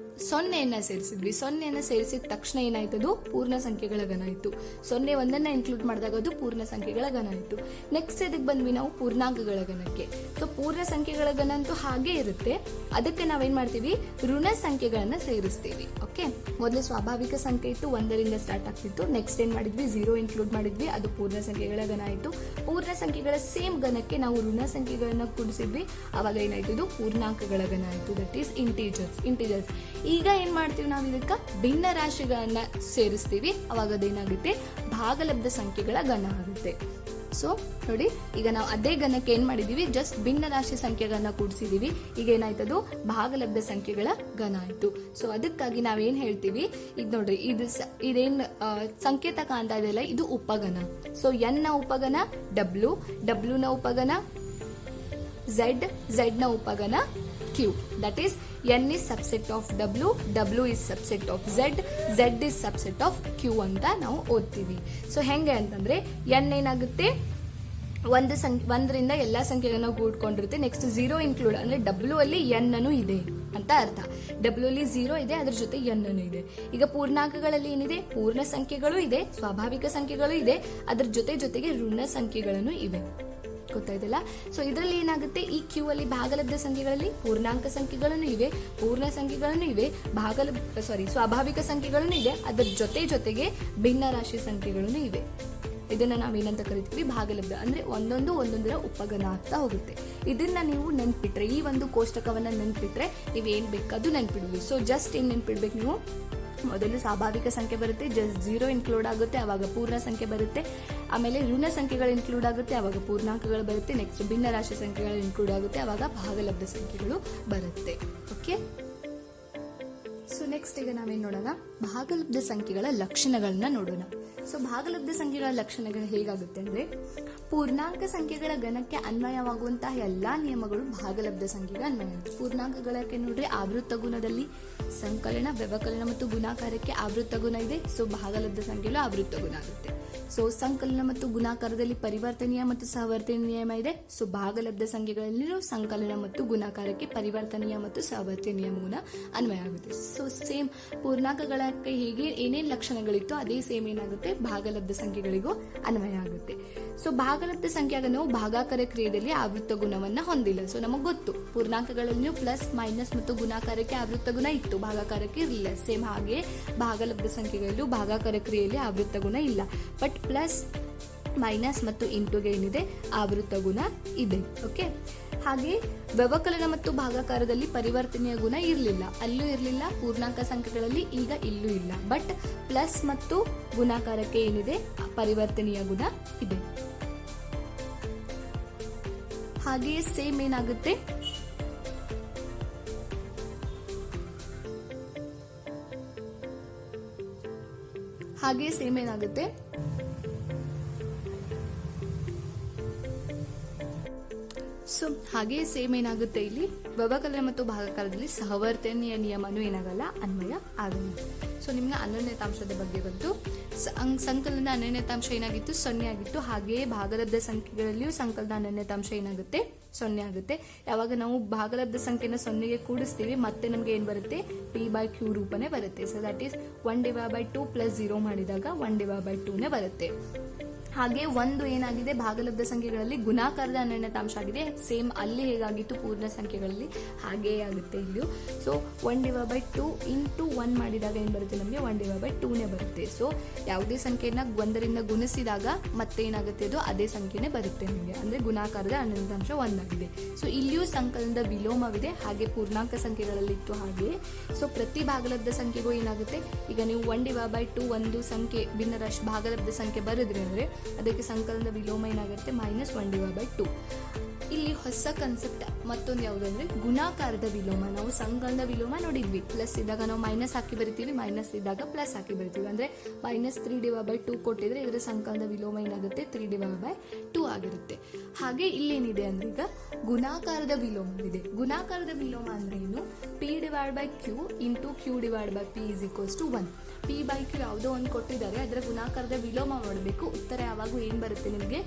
Speaker 1: 0ನ್ನ ಸೇರಿಸಿದ್ವಿ. 0ನ್ನ ಸೇರಿಸಿದ ತಕ್ಷಣ ಏನಾಯ್ತದು, ಪೂರ್ಣ ಸಂಖ್ಯೆಗಳ ಘನ ಆಯ್ತು. 0 ಒಂದನ್ನ ಇನ್ಕ್ಲೂಡ್ ಮಾಡಿದಾಗ ಅದು ಪೂರ್ಣ ಸಂಖ್ಯೆಗಳ ಘನ ಆಯ್ತು. ನೆಕ್ಸ್ಟ್ ಇದಕ್ಕೆ ಬಂದ್ವಿ ನಾವು ಪೂರ್ಣಾಂಕಗಳ ಘನಕ್ಕೆ. ಸೊ ಪೂರ್ಣ ಸಂಖ್ಯೆಗಳ ಘನ ಅಂತೂ ಹಾಗೆ ಇರುತ್ತೆ, ಅದಕ್ಕೆ ನಾವೇನ್ ಮಾಡ್ತೀವಿ, ಋಣ ಸಂಖ್ಯೆಗಳನ್ನ ಸೇರಿಸ್ತೀವಿ. ಓಕೆ, ಮೊದಲು ಸ್ವಾಭಾವಿಕ ಸಂಖ್ಯೆ ಇತ್ತು, 1ರಿಂದ ಸ್ಟಾರ್ಟ್ ಆಗ್ತಿತ್ತು. ನೆಕ್ಸ್ಟ್ ಏನ್ ಮಾಡಿದ್ವಿ, 0 ಇನ್ಕ್ಲೂಡ್ ಮಾಡಿದ್ವಿ, ಅದು ಪೂರ್ಣ ಸಂಖ್ಯೆಗಳ ಘನ ಆಯ್ತು. ಪೂರ್ಣ ಸಂಖ್ಯೆಗಳ ಸೇಮ್ ಘನಕ್ಕೆ ನಾವು ಋಣ ಸಂಖ್ಯೆಗಳನ್ನ ಕೂಡಿಸಿದ್ವಿ, ಅವಾಗ ಏನಾಯ್ತು, ಪೂರ್ಣಾಂಕಗಳ ಘನ ಆಯ್ತು. That is integers. ಈಗ ಏನ್ ಮಾಡ್ತೀವಿ ನಾವು, ಇದಕ್ಕ ಭಿನ್ನ ರಾಶಿಗಳನ್ನ ಸೇರಿಸ್ತೀವಿ, ಅವಾಗ ಅದೇನಾಗುತ್ತೆ, ಭಾಗಲಬ್ಧ ಸಂಖ್ಯೆಗಳ ಘನ ಆಗುತ್ತೆ. ಸೊ ನೋಡಿ, ಈಗ ನಾವು ಅದೇ ಘನಕ್ಕೆ ಏನ್ ಮಾಡಿದೀವಿ, ಜಸ್ಟ್ ಭಿನ್ನ ರಾಶಿ ಸಂಖ್ಯೆಗಳನ್ನ ಕೂಡಿಸಿದೀವಿ. ಈಗ ಏನಾಯ್ತದು, ಭಾಗಲಬ್ಧ ಸಂಖ್ಯೆಗಳ ಘನ ಆಯ್ತು. ಸೊ ಅದಕ್ಕಾಗಿ ನಾವೇನ್ ಹೇಳ್ತೀವಿ, ಈಗ ನೋಡ್ರಿ, ಇದೇನ್ ಸಂಕೇತಕ ಅಂತ ಇದೆಯಲ್ಲ, ಇದು ಉಪಗಣ. ಸೊ ಎನ್ ನ ಉಪಗಣ ಡಬ್ಲ್ಯೂ ನ ಉಪಗಣ ಝೆಡ್ ನ ಉಪಗಣ Q. That is, N is subset of W is subset of Z is subset of Q ಅಂತ ನಾವು ಓದ್ತೀವಿ. ಸೊ ಹೆಂಗೆ ಅಂತಂದ್ರೆ, N ಏನಾಗುತ್ತೆ, 1ರಿಂದ ಎಲ್ಲಾ ಸಂಖ್ಯೆಗಳನ್ನ ಕೂಡ್ಕೊಂಡಿರುತ್ತೆ. ನೆಕ್ಸ್ಟ್ 0 ಇನ್ಕ್ಲೂಡ್ ಅಂದ್ರೆ W ಅಲ್ಲಿ N ಅನ್ನು ಇದೆ ಅಂತ ಅರ್ಥ. W ಅಲ್ಲಿ 0 ಇದೆ, ಅದ್ರ ಜೊತೆ N ಅನ್ನು ಇದೆ. ಈಗ ಪೂರ್ಣಾಂಕಗಳಲ್ಲಿ ಏನಿದೆ, ಪೂರ್ಣ ಸಂಖ್ಯೆಗಳು ಇದೆ, ಸ್ವಾಭಾವಿಕ ಸಂಖ್ಯೆಗಳು ಇದೆ, ಅದ್ರ ಜೊತೆಗೆ ಋಣ ಸಂಖ್ಯೆಗಳನ್ನು ಇವೆ. ಗೊತ್ತಾಯ್ತಲ್ಲ? ಸೊ ಇದರಲ್ಲಿ ಏನಾಗುತ್ತೆ, ಈ ಕ್ಯೂ ಅಲ್ಲಿ ಭಾಗಲಬ್ಧ ಸಂಖ್ಯೆಗಳಲ್ಲಿ ಪೂರ್ಣಾಂಕ ಸಂಖ್ಯೆಗಳನ್ನು ಇವೆ, ಪೂರ್ಣ ಸಂಖ್ಯೆಗಳನ್ನು ಇವೆ, ಸ್ವಾಭಾವಿಕ ಸಂಖ್ಯೆಗಳನ್ನು ಇದೆ, ಅದರ ಜೊತೆಗೆ ಭಿನ್ನ ರಾಶಿ ಸಂಖ್ಯೆಗಳನ್ನು ಇವೆ. ಇದನ್ನ ನಾವೇನಂತ ಕರಿತೀವಿ, ಭಾಗಲಬ್ಧ. ಅಂದ್ರೆ ಒಂದೊಂದರ ಉಪಗಣ ಆಗ್ತಾ ಹೋಗುತ್ತೆ. ಇದನ್ನ ನೀವು ನೆನ್ಪಿಟ್ರೆ, ಈ ಒಂದು ಕೋಷ್ಟಕವನ್ನ ನೆನ್ಪಿಟ್ರೆ ನೀವೇನ್ ಬೇಕಾದ್ರೂ ನೆನ್ಪಿಡ್ಬೋದು. ಸೊ ಜಸ್ಟ್ ಏನ್ ನೆನ್ಪಿಡ್ಬೇಕು ನೀವು, ಮೊದಲು ಸ್ವಾಭಾವಿಕ ಸಂಖ್ಯೆ ಬರುತ್ತೆ, ಜಸ್ಟ್ 0 ಇನ್ಕ್ಲೂಡ್ ಆಗುತ್ತೆ, ಅವಾಗ ಪೂರ್ಣ ಸಂಖ್ಯೆ ಬರುತ್ತೆ. ಆಮೇಲೆ ಋಣ ಸಂಖ್ಯೆಗಳು ಇನ್ಕ್ಲೂಡ್ ಆಗುತ್ತೆ, ಅವಾಗ ಪೂರ್ಣಾಂಕಗಳು ಬರುತ್ತೆ. ನೆಕ್ಸ್ಟ್ ಭಿನ್ನ ರಾಶಿ ಸಂಖ್ಯೆಗಳು ಇನ್ಕ್ಲೂಡ್ ಆಗುತ್ತೆ, ಅವಾಗ ಭಾಗಲಬ್ಧ ಸಂಖ್ಯೆಗಳು ಬರುತ್ತೆ. ಓಕೆ, ಸೊ ನೆಕ್ಸ್ಟ್ ಈಗ ನಾವೇನು ನೋಡೋಣ, ಭಾಗಲಬ್ಧ ಸಂಖ್ಯೆಗಳ ಲಕ್ಷಣಗಳನ್ನ ನೋಡೋಣ. ಸೊ ಭಾಗಲಬ್ಧ ಸಂಖ್ಯೆಗಳ ಲಕ್ಷಣಗಳು ಹೇಗಾಗುತ್ತೆ ಅಂದ್ರೆ, ಪೂರ್ಣಾಂಕ ಸಂಖ್ಯೆಗಳ ಗಣಕ್ಕೆ ಅನ್ವಯವಾಗುವಂತಹ ಎಲ್ಲಾ ನಿಯಮಗಳು ಭಾಗಲಬ್ಧ ಸಂಖ್ಯೆಗೆ ಅನ್ವಯ. ಪೂರ್ಣಾಂಕಗಳಕ್ಕೆ ನೋಡ್ರಿ, ಆವೃತ್ತ ಗುಣದಲ್ಲಿ ಸಂಕಲನ, ವ್ಯವಕಲನ ಮತ್ತು ಗುಣಾಕಾರಕ್ಕೆ ಆವೃತ್ತ ಗುಣ ಇದೆ. ಸೊ ಭಾಗಲಬ್ಧ ಸಂಖ್ಯೆಗಳು ಆವೃತ್ತ ಗುಣ ಆಗುತ್ತೆ. ಸೊ ಸಂಕಲನ ಮತ್ತು ಗುಣಾಕಾರದಲ್ಲಿ ಪರಿವರ್ತನೀಯ ಮತ್ತು ಸಹವರ್ತಿನಿ ನಿಯಮ ಇದೆ. ಸೊ ಭಾಗಲಬ್ಧ ಸಂಖ್ಯೆಗಳಲ್ಲಿ ಸಂಕಲನ ಮತ್ತು ಗುಣಾಕಾರಕ್ಕೆ ಪರಿವರ್ತನೀಯ ಮತ್ತು ಸಹವರ್ತಿನಿ ನಿಯಮಗುಣ ಅನ್ವಯ ಆಗುತ್ತೆ. ಸೊ ಸೇಮ್ ಪೂರ್ಣಾಂಕಗಳಕ್ಕೆ ಹೇಗೆ ಏನೇನು ಲಕ್ಷಣಗಳಿತ್ತು ಅದೇ ಸೇಮ್ ಏನಾಗುತ್ತೆ ಭಾಗಲಬ್ಧ ಸಂಖ್ಯೆಗಳಿಗೂ ಅನ್ವಯ ಆಗುತ್ತೆ. ಸೊ ಭಾಗಲಬ್ಧ ಸಂಖ್ಯೆಯಾಗ ನಾವು ಭಾಗಾಕಾರ ಕ್ರಿಯೆಯಲ್ಲಿ ಆವೃತ್ತ ಗುಣವನ್ನ ಹೊಂದಿಲ್ಲ. ಸೊ ನಮಗೆ ಗೊತ್ತು ಪೂರ್ಣಾಂಕಗಳಲ್ಲಿಯೂ ಪ್ಲಸ್ ಮೈನಸ್ ಮತ್ತು ಗುಣಾಕಾರಕ್ಕೆ ಆವೃತ್ತ ಗುಣ ಇತ್ತು, ಭಾಗಾಕಾರಕ್ಕೆ ಇರಲಿಲ್ಲ. ಸೇಮ್ ಹಾಗೆ ಭಾಗಲಬ್ಧ ಸಂಖ್ಯೆಗಳಲ್ಲೂ ಭಾಗಾಕಾರ ಕ್ರಿಯೆಯಲ್ಲಿ ಆವೃತ್ತ ಗುಣ ಇಲ್ಲ. ಬಟ್ ಪ್ಲಸ್ ಮೈನಸ್ ಮತ್ತು ಇಂಟುಗೆ ಏನಿದೆ ಆವೃತ್ತ ಗುಣ ಇದೆ. ಓಕೆ, ಹಾಗೆ ವ್ಯವಕಲನ ಮತ್ತು ಭಾಗಾಕಾರದಲ್ಲಿ ಪರಿವರ್ತನೀಯ ಗುಣ ಇರಲಿಲ್ಲ, ಅಲ್ಲೂ ಇರಲಿಲ್ಲ ಪೂರ್ಣಾಂಕ ಸಂಖ್ಯೆಗಳಲ್ಲಿ, ಈಗ ಇಲ್ಲೂ ಇಲ್ಲ. ಬಟ್ ಪ್ಲಸ್ ಮತ್ತು ಗುಣಾಕಾರಕ್ಕೆ ಏನಿದೆ ಪರಿವರ್ತನೀಯ ಗುಣ ಇದೆ. ಹಾಗೆಯೇ ಸೇಮ್ ಏನಾಗುತ್ತೆ ಇಲ್ಲಿ ವ್ಯವಕಲನ ಮತ್ತು ಭಾಗಾಕಾರದಲ್ಲಿ ಸಹವರ್ತನೀಯ ನಿಯಮನೂ ಏನಾಗಲ್ಲ, ಅನ್ವಯ ಆಗಲ್ಲ. ಸೊ ನಿಮ್ಗೆ ಅನನ್ಯತಾಂಶದ ಬಗ್ಗೆ ಬಂತು. ಸಂಕಲನದ ಅನನ್ಯತಾಂಶ ಏನಾಗಿತ್ತು, 0 ಆಗಿತ್ತು. ಹಾಗೆಯೇ ಭಾಗಲಬ್ಧ ಸಂಖ್ಯೆಗಳಲ್ಲಿಯೂ ಸಂಕಲನದ ಅನನ್ಯತಾಂಶ ಏನಾಗುತ್ತೆ, 0 ಆಗುತ್ತೆ. ಯಾವಾಗ ನಾವು ಭಾಗಲಬ್ಧ ಸಂಖ್ಯೆನ 0ಗೆ ಕೂಡಿಸ್ತೀವಿ, ಮತ್ತೆ ನಮ್ಗೆ ಏನ್ ಬರುತ್ತೆ, p/q ರೂಪನೇ ಬರುತ್ತೆ. ಸೊ ದಟ್ ಈಸ್ 1/2 ಪ್ಲಸ್ 0 ಮಾಡಿದಾಗ 1/2ನೇ ಬರುತ್ತೆ. ಹಾಗೆ ಒಂದು ಏನಾಗಿದೆ, ಭಾಗಲಬ್ಧ ಸಂಖ್ಯೆಗಳಲ್ಲಿ ಗುಣಾಕಾರದ ಅನನ್ಯತಾಂಶ ಆಗಿದೆ. ಸೇಮ್ ಅಲ್ಲಿ ಹೇಗಾಗಿತ್ತು ಪೂರ್ಣ ಸಂಖ್ಯೆಗಳಲ್ಲಿ ಹಾಗೇ ಆಗುತ್ತೆ ಇಲ್ಲಿಯೂ. ಸೊ 1/2 ಇಂಟು 1 ಮಾಡಿದಾಗ ಏನ್ ಬರುತ್ತೆ, ನಮಗೆ 1/2ನೇ ಬರುತ್ತೆ. ಸೊ ಯಾವುದೇ ಸಂಖ್ಯೆನ 1ರಿಂದ ಗುಣಿಸಿದಾಗ ಮತ್ತೆ ಏನಾಗುತ್ತೆ, ಇದು ಅದೇ ಸಂಖ್ಯೆನೇ ಬರುತ್ತೆ ನಮಗೆ, ಅಂದ್ರೆ ಗುಣಾಕಾರದ ಅನನ್ಯತಾಂಶ 1 ಆಗಿದೆ. ಸೊ ಇಲ್ಲಿಯೂ ಸಂಕಲನದ ವಿಲೋಮವಿದೆ, ಹಾಗೆ ಪೂರ್ಣಾಂಕ ಸಂಖ್ಯೆಗಳಲ್ಲಿ ಇತ್ತು ಹಾಗೆ. ಸೊ ಪ್ರತಿ ಭಾಗಲಬ್ಧ ಸಂಖ್ಯೆಗೂ ಏನಾಗುತ್ತೆ, ಈಗ ನೀವು 1/2 ಒಂದು ಸಂಖ್ಯೆ ಭಿನ್ನರಾಶಿ ಭಾಗಲಬ್ಧ ಸಂಖ್ಯೆ ಬರೆದ್ರಿ ಅಂದ್ರೆ ಅದಕ್ಕೆ ಸಂಕಲನದ ವಿಲೋಮ ಏನಾಗುತ್ತೆ, -1/2. ಇಲ್ಲಿ ಹೊಸ ಕನ್ಸೆಪ್ಟ್ ಮತ್ತೊಂದು ಯಾವುದು ಅಂದ್ರೆ ಗುಣಾಕಾರದ ವಿಲೋಮ. ನಾವು ಸಂಕಲನದ ವಿಲೋಮ ನೋಡಿದ್ವಿ, ಪ್ಲಸ್ ಇದ್ದಾಗ ನಾವು ಮೈನಸ್ ಹಾಕಿ ಬರಿತೀವಿ, ಮೈನಸ್ ಇದ್ದಾಗ ಪ್ಲಸ್ ಹಾಕಿ ಬರಿತೀವಿ. ಅಂದ್ರೆ -3/2 ಕೊಟ್ಟಿದ್ರೆ ಇದರ ಸಂಕಲನದ ವಿಲೋಮ ಏನಾಗುತ್ತೆ, 3/2 ಆಗಿರುತ್ತೆ. ಹಾಗೆ ಇಲ್ಲೇನಿದೆ ಅಂದ್ರೆ ಈಗ ಗುಣಾಕಾರದ ವಿಲೋಮವಿದೆ. ಗುಣಾಕಾರದ ವಿಲೋಮ ಅಂದ್ರೆ ಏನು, p/q ಇಂಟು q/p = 1. p/q ಯಾವುದೋ ಒಂದು ಕೊಟ್ಟಿದ್ದಾರೆ, ಅದರ ಗುಣಾಕಾರದ ವಿಲೋಮ ಮಾಡಬೇಕು. ಉತ್ತರ ಯಾವಾಗೂ ಏನ್ ಬರುತ್ತೆ ನಿಮಗೆ,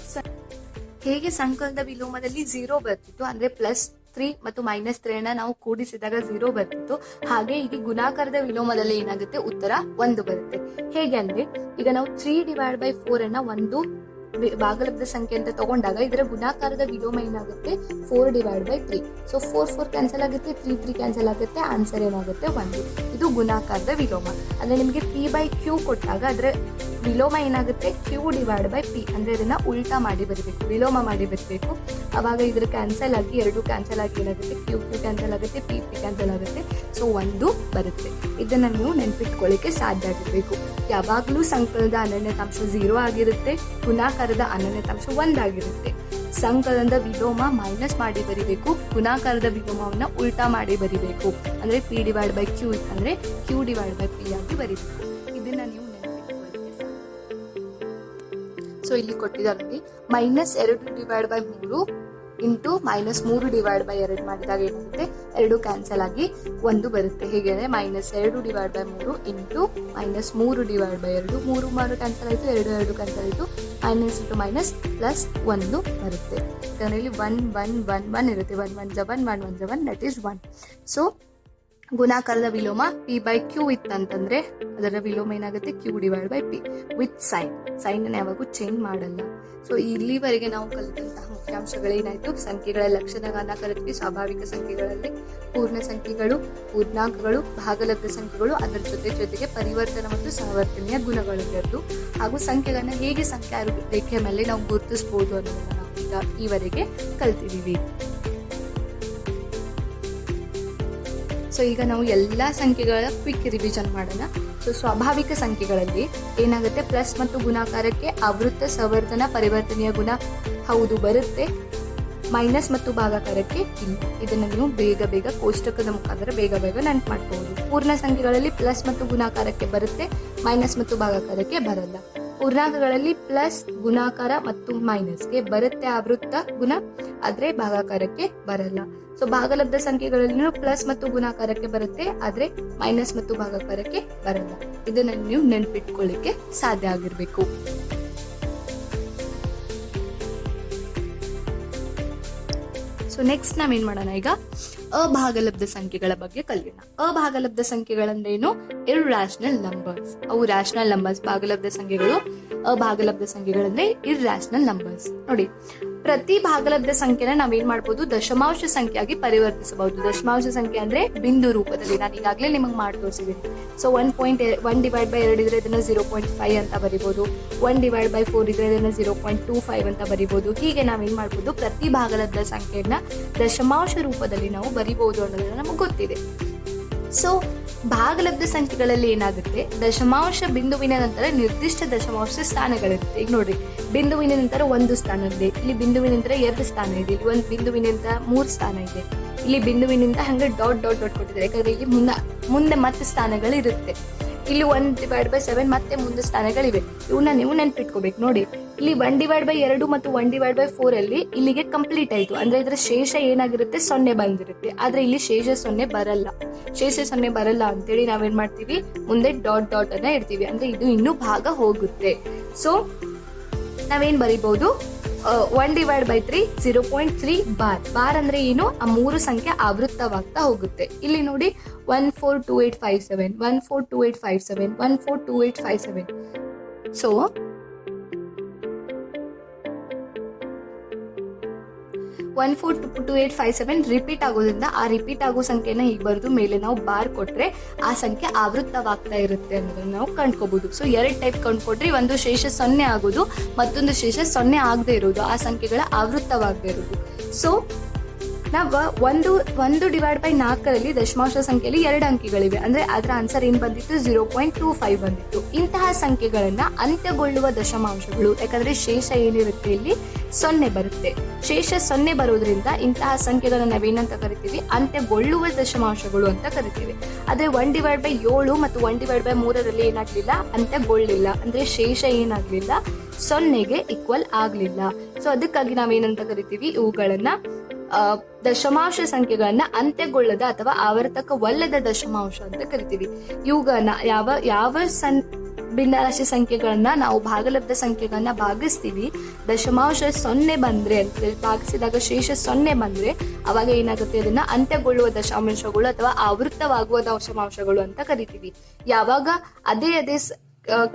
Speaker 1: ಹೇಗೆ ಸಂಕಲನದ ವಿಲೋಮದಲ್ಲಿ 0 ಬರ್ತಿತ್ತು, ಅಂದ್ರೆ +3 ಮತ್ತು -3 ನಾವು ಕೂಡಿಸಿದಾಗ 0 ಬರ್ತಿತ್ತು, ಹಾಗೆ ಈಗ ಗುಣಾಕಾರದ ವಿಲೋಮದಲ್ಲಿ ಏನಾಗುತ್ತೆ, ಉತ್ತರ 1 ಬರುತ್ತೆ. ಹೇಗೆ ಅಂದ್ರೆ ಈಗ ನಾವು 3/4 ಒಂದು ಭಾಗಲಬ್ಧ ಸಂಖ್ಯೆ ಅಂತ ತಗೊಂಡಾಗ ಇದರ ಗುಣಾಕಾರದ ವಿಲೋಮ ಏನಾಗುತ್ತೆ, 4/3. ಸೊ 4 ಕ್ಯಾನ್ಸಲ್ ಆಗುತ್ತೆ, 3 ಕ್ಯಾನ್ಸಲ್ ಆಗುತ್ತೆ, ಆನ್ಸರ್ ಏನಾಗುತ್ತೆ 1. ಇದು ಗುಣಾಕಾರದ ವಿಲೋಮ. ಅಂದ್ರೆ ನಿಮಗೆ p/q ಕೊಟ್ಟಾಗ ಅದರ ವಿಲೋಮ ಏನಾಗುತ್ತೆ, q/p. ಅಂದ್ರೆ ಇದನ್ನ ಉಲ್ಟಾ ಮಾಡಿ ಬರಬೇಕು, ವಿಲೋಮ ಮಾಡಿ ಬರಬೇಕು. ಅವಾಗ ಇದ್ರ ಕ್ಯಾನ್ಸಲ್ ಆಗಿ 2 ಕ್ಯಾನ್ಸಲ್ ಆಗಿ ಏನಾಗುತ್ತೆ, q ಕ್ಯಾನ್ಸಲ್ ಆಗುತ್ತೆ, p ಕ್ಯಾನ್ಸಲ್ ಆಗುತ್ತೆ. ಸೊ 1 ಬರುತ್ತೆ. ಇದನ್ನ ನೀವು ನೆನ್ಪಿಟ್ಕೊಳ್ಳಿಕ್ಕೆ ಸಾಧ್ಯ ಆಗಿರ್ಬೇಕು. ಯಾವಾಗ್ಲೂ ಸಂಕಲನದ ಅನನ್ಯತಾಂಶ 0 ಆಗಿರುತ್ತೆ, ಗುಣಾಕಾರದ ಅನನ್ಯತಾಂಶ 1 ಆಗಿರುತ್ತೆ. ಸಂಕಲನದ ವಿಲೋಮ ಮೈನಸ್ ಮಾಡಿ ಬರಿಬೇಕು, ಗುಣಾಕಾರದ ವಿಲೋಮವನ್ನ ಉಲ್ಟಾ ಮಾಡಿ ಬರಿಬೇಕು. ಅಂದ್ರೆ p/q ಅಂದ್ರೆ q/p ಆಗಿ ಬರಿಬೇಕು. ಇದನ್ನ ನೀವು ಸೊ ಇಲ್ಲಿ ಕೊಟ್ಟಿದ್ದಾರೆ -2/3 ಇಂಟು -3/2 ಮಾಡಿದಾಗ ಏನಾಗುತ್ತೆ, 2 ಕ್ಯಾನ್ಸಲ್ ಆಗಿ 1 ಬರುತ್ತೆ. ಹೇಗೆ ಅಂದ್ರೆ -2/3 ಇಂಟು -3/2, 3 ಕ್ಯಾನ್ಸಲ್ ಆಯಿತು, 2 ಕ್ಯಾನ್ಸಲ್ ಆಯಿತು, ಮೈನಸ್ ಇಂಟು ಮೈನಸ್ ಪ್ಲಸ್ 1 ಬರುತ್ತೆ. ಯಾಕಂದ್ರೆ ಇಲ್ಲಿ 1 1 1 1 ಇರುತ್ತೆ, 1 1 1 1 1 1 ದಟ್ ಈಸ್ 1. ಸೊ ಗುಣಾಕಾರದ ವಿಲೋಮ p/q ಇತ್ತಂತಂದ್ರೆ ಅದರ ವಿಲೋಮ ಏನಾಗುತ್ತೆ, q/p ವಿತ್ ಸೈನ್ ಯಾವಾಗೂ ಚೇಂಜ್ ಮಾಡಲ್ಲ. ಸೊ ಇಲ್ಲಿವರೆಗೆ ನಾವು ಕಲಿತಂತಹ ಮುಖ್ಯಾಂಶಗಳೇನಾಯ್ತು, ಸಂಖ್ಯೆಗಳ ಲಕ್ಷಣಗಳನ್ನ ಕಲಿತ್ವಿ. ಸ್ವಾಭಾವಿಕ ಸಂಖ್ಯೆಗಳಲ್ಲಿ ಪೂರ್ಣ ಸಂಖ್ಯೆಗಳು, ಪೂರ್ಣಾಂಕಗಳು, ಭಾಗಲಬ್ಧ ಸಂಖ್ಯೆಗಳು, ಅದರ ಜೊತೆಗೆ ಪರಿವರ್ತನ ಮತ್ತು ಸಹವರ್ತನೀಯ ಗುಣಗಳು, ಹಾಗೂ ಸಂಖ್ಯೆಗಳನ್ನ ಹೇಗೆ ಸಂಖ್ಯಾ ರೇಖೆಯ ಮೇಲೆ ನಾವು ಗುರುತಿಸಬಹುದು ಅನ್ನೋದನ್ನ ನಾವು ಈಗ ಈವರೆಗೆ ಕಲ್ತಿದೀವಿ. ಸೊ ಈಗ ನಾವು ಎಲ್ಲಾ ಸಂಖ್ಯೆಗಳ ಕ್ವಿಕ್ ರಿವಿಷನ್ ಮಾಡೋಣ. ಸೊ ಸ್ವಾಭಾವಿಕ ಸಂಖ್ಯೆಗಳಲ್ಲಿ ಏನಾಗುತ್ತೆ, ಪ್ಲಸ್ ಮತ್ತು ಗುಣಾಕಾರಕ್ಕೆ ಆವೃತ್ತ ಸವರ್ತನ ಪರಿವರ್ತನೀಯ ಗುಣ ಹೌದು ಬರುತ್ತೆ. ಮೈನಸ್ ಮತ್ತು ಭಾಗಾಕಾರಕ್ಕೆ ಇಲ್ಲ. ಇದನ್ನ ನೀವು ಬೇಗ ಬೇಗ ಕೋಷ್ಟಕದ ಮುಖಾಂತರ ಬೇಗ ಬೇಗ ನೆನಪು ಮಾಡ್ಕೋಬಹುದು. ಪೂರ್ಣ ಸಂಖ್ಯೆಗಳಲ್ಲಿ ಪ್ಲಸ್ ಮತ್ತು ಗುಣಾಕಾರಕ್ಕೆ ಬರುತ್ತೆ, ಮೈನಸ್ ಮತ್ತು ಭಾಗಾಕಾರಕ್ಕೆ ಬರಲ್ಲ. ಪೂರ್ಣಾಂಕಗಳಲ್ಲಿ ಪ್ಲಸ್ ಗುಣಾಕಾರ ಮತ್ತು ಮೈನಸ್ಗೆ ಬರುತ್ತೆ ಆವೃತ್ತ ಗುಣ, ಆದ್ರೆ ಭಾಗಾಕಾರಕ್ಕೆ ಬರಲ್ಲ. ಸೊ ಭಾಗಲಬ್ಧ ಸಂಖ್ಯೆಗಳಲ್ಲಿ ಪ್ಲಸ್ ಮತ್ತು ಗುಣಾಕಾರಕ್ಕೆ ಬರುತ್ತೆ, ಆದ್ರೆ ಮೈನಸ್ ಮತ್ತು ಭಾಗಾಕಾರಕ್ಕೆ ಬರಲ್ಲ. ಇದನ್ನ ನೀವು ನೆನ್ಪಿಟ್ಕೊಳ್ಳಿಕ್ಕೆ ಸಾಧ್ಯ ಆಗಿರ್ಬೇಕು. ಸೊ ನೆಕ್ಸ್ಟ್ ನಾವೇನ್ ಮಾಡೋಣ, ಈಗ ಅಭಾಗಲಬ್ಧ ಸಂಖ್ಯೆಗಳ ಬಗ್ಗೆ ಕಲಿಯೋಣ. ಅಭಾಗಲಬ್ಧ ಸಂಖ್ಯೆಗಳಂದ್ರೇನು? Irrational numbers. ಅವು ರ್ಯಾಷನಲ್ ನಂಬರ್ಸ್. ಭಾಗಲಬ್ಧ ಸಂಖ್ಯೆಗಳು, ಅಭಾಗಲಬ್ಧ ಸಂಖ್ಯೆಗಳಂದ್ರೆ ಇರ್ರಾಷನಲ್ ನಂಬರ್ಸ್. ನೋಡಿ, ಪ್ರತಿ ಭಾಗಲಬ್ಧ ಸಂಖ್ಯೆನ ನಾವೇನ್ ಮಾಡ್ಬೋದು, ದಶಮಾಂಶ ಸಂಖ್ಯೆಯಾಗಿ ಪರಿವರ್ತಿಸಬಹುದು. ದಶಮಾಂಶ ಸಂಖ್ಯೆ ಅಂದ್ರೆ ಬಿಂದು ರೂಪದಲ್ಲಿ. ನಾನು ಈಗಾಗಲೇ ನಿಮಗೆ ಮಾಡಿ ತೋರಿಸಿದ್ದೀನಿ. ಸೊ 1.1/2 ಇದ್ರೆ ಇದನ್ನ 0.5 ಅಂತ ಬರಿಬಹುದು. 1/4 ಇದ್ರೆ ಇದನ್ನ 0.25 ಅಂತ ಬರಿಬಹುದು. ಹೀಗೆ ನಾವೇನ್ ಮಾಡ್ಬೋದು, ಪ್ರತಿ ಭಾಗಲಬ್ಧ ಸಂಖ್ಯೆಯನ್ನ ದಶಮಾಂಶ ರೂಪದಲ್ಲಿ ನಾವು ಬರಿಬಹುದು ಅನ್ನೋದನ್ನ ನಮಗೆ ಗೊತ್ತಿದೆ. ಸೊ ಭಾಗಲಬ್ಧ ಸಂಖ್ಯೆಗಳಲ್ಲಿ ಏನಾಗುತ್ತೆ, ದಶಮಾಂಶ ಬಿಂದುವಿನ ನಂತರ ನಿರ್ದಿಷ್ಟ ದಶಮಾಂಶ ಸ್ಥಾನಗಳಿರುತ್ತೆ. ಈಗ ನೋಡ್ರಿ, ಬಿಂದುವಿನ ನಂತರ 1 ಸ್ಥಾನ ಇದೆ, ಇಲ್ಲಿ ಬಿಂದುವಿನ ನಂತರ 2 ಸ್ಥಾನ ಇದೆ, ಇಲ್ಲಿ ಒಂದು ಬಿಂದುವಿನ ನಂತರ 3 ಸ್ಥಾನ ಇದೆ, ಇಲ್ಲಿ ಬಿಂದುವಿನಿಂದ ಹಂಗೆ ಡಾಟ್ ಡಾಟ್ ಡಾಟ್ ಕೊಟ್ಟಿದ್ದಾರೆ. ಯಾಕಂದ್ರೆ ಇಲ್ಲಿ ಮುಂದೆ ಮತ್ತೆ ಸ್ಥಾನಗಳು ಇರುತ್ತೆ. ಇಲ್ಲಿ 1/7 ಮತ್ತೆ ಮುಂದೆ ಸ್ಥಾನಗಳಿವೆ. ಇವನ್ನ ನೀವು ನೆನ್ಪಿಟ್ಕೋಬೇಕು. ನೋಡಿ, ಇಲ್ಲಿ 1/2 ಮತ್ತು 1/4 ಅಲ್ಲಿ ಇಲ್ಲಿಗೆ ಕಂಪ್ಲೀಟ್ ಆಯ್ತು. ಅಂದ್ರೆ ಇದರ ಶೇಷ ಏನಾಗಿರುತ್ತೆ, 0 ಬಂದಿರುತ್ತೆ. ಆದ್ರೆ ಇಲ್ಲಿ ಶೇಷ 0 ಬರಲ್ಲ. ಶೇಷ 0 ಬರಲ್ಲ ಅಂತೇಳಿ ನಾವೇನ್ ಮಾಡ್ತೀವಿ, ಮುಂದೆ ಡಾಟ್ ಡಾಟ್ ಅನ್ನ ಇಡ್ತೀವಿ. ಅಂದ್ರೆ ಇದು ಇನ್ನೂ ಭಾಗ ಹೋಗುತ್ತೆ. ಸೊ ನಾವೇನ್ ಬರಿಬಹುದು, 1/3 0.3 ಬಾರ್ ಅಂದ್ರೆ ಏನು, ಆ 3 ಸಂಖ್ಯೆ ಆವೃತ್ತವಾಗ್ತಾ ಹೋಗುತ್ತೆ. ಇಲ್ಲಿ ನೋಡಿ, 142857 142857 142857. ಸೊ 142857 ರಿಪೀಟ್ ಆಗೋದ್ರಿಂದ ಆ ರಿಪೀಟ್ ಆಗೋ ಸಂಖ್ಯೆನ ಹೀಗೆ ಬರೆದು ಮೇಲೆ ನಾವು ಬಾರ್ ಕೊಟ್ರೆ ಆ ಸಂಖ್ಯೆ ಆವೃತ್ತವಾಗ್ತಾ ಇರುತ್ತೆ ಅನ್ನೋದನ್ನ ನಾವು ಕಂಡ್ಕೋಬಹುದು. ಸೊ 2 ಟೈಪ್ ಕಂಡ್ಕೊಟ್ರಿ, ಒಂದು ಶೇಷ 0 ಆಗೋದು, ಮತ್ತೊಂದು ಶೇಷ 0 ಆಗದೆ ಇರೋದು, ಆ ಸಂಖ್ಯೆಗಳ ಆವೃತ್ತವಾಗದೆ ಇರೋದು. ಸೊ ನಾವು 1/4 ದಶಮಾಂಶ ಸಂಖ್ಯೆಯಲ್ಲಿ 2 ಅಂಕಿಗಳಿವೆ. ಅಂದ್ರೆ ಅದರ ಆನ್ಸರ್ ಏನ್ ಬಂದಿತ್ತು, 0.25 ಬಂದಿತ್ತು. ಇಂತಹ ಸಂಖ್ಯೆಗಳನ್ನ ಅಂತ್ಯಗೊಳ್ಳುವ ದಶಮಾಂಶಗಳು, ಯಾಕಂದ್ರೆ ಶೇಷ ಏನಿರುತ್ತೆ ಇಲ್ಲಿ 0 ಬರುತ್ತೆ. ಶೇಷ 0 ಬರೋದ್ರಿಂದ ಇಂತಹ ಸಂಖ್ಯೆಗಳನ್ನ ನಾವೇನಂತ ಕರಿತೀವಿ, ಅಂತ್ಯಗೊಳ್ಳುವ ದಶಮಾಂಶಗಳು ಅಂತ ಕರಿತೀವಿ. ಆದ್ರೆ 1/7 ಮತ್ತು 1/3 ಏನಾಗ್ಲಿಲ್ಲ, ಅಂತ್ಯಗೊಳ್ಳಿಲ್ಲ. ಅಂದ್ರೆ ಶೇಷ ಏನಾಗ್ಲಿಲ್ಲ, 0ಗೆ ಈಕ್ವಲ್ ಆಗ್ಲಿಲ್ಲ. ಸೊ ಅದಕ್ಕಾಗಿ ನಾವೇನಂತ ಕರಿತೀವಿ, ಇವುಗಳನ್ನ ದಶಮಾಂಶ ಸಂಖ್ಯೆಗಳನ್ನ ಅಂತ್ಯಗೊಳ್ಳದ ಅಥವಾ ಆವರ್ತಕವಲ್ಲದ ದಶಮಾಂಶ ಅಂತ ಕರಿತೀವಿ. ಇವುಗಳನ್ನ ಯಾವ ಭಿನ್ನರಾಶಿ ಸಂಖ್ಯೆಗಳನ್ನ ನಾವು ಭಾಗಲಬ್ಧ ಸಂಖ್ಯೆಗಳನ್ನ ಭಾಗಿಸ್ತೀವಿ, ದಶಮಾಂಶ 0 ಬಂದ್ರೆ ಅಂತ ಭಾಗಿಸಿದಾಗ ಶೇಷ 0 ಬಂದ್ರೆ ಅವಾಗ ಏನಾಗುತ್ತೆ, ಅದನ್ನ ಅಂತ್ಯಗೊಳ್ಳುವ ದಶಮಾಂಶಗಳು ಅಥವಾ ಆವೃತ್ತವಾಗುವ ದಶಮಾಂಶಗಳು ಅಂತ ಕರಿತೀವಿ. ಯಾವಾಗ ಅದೇ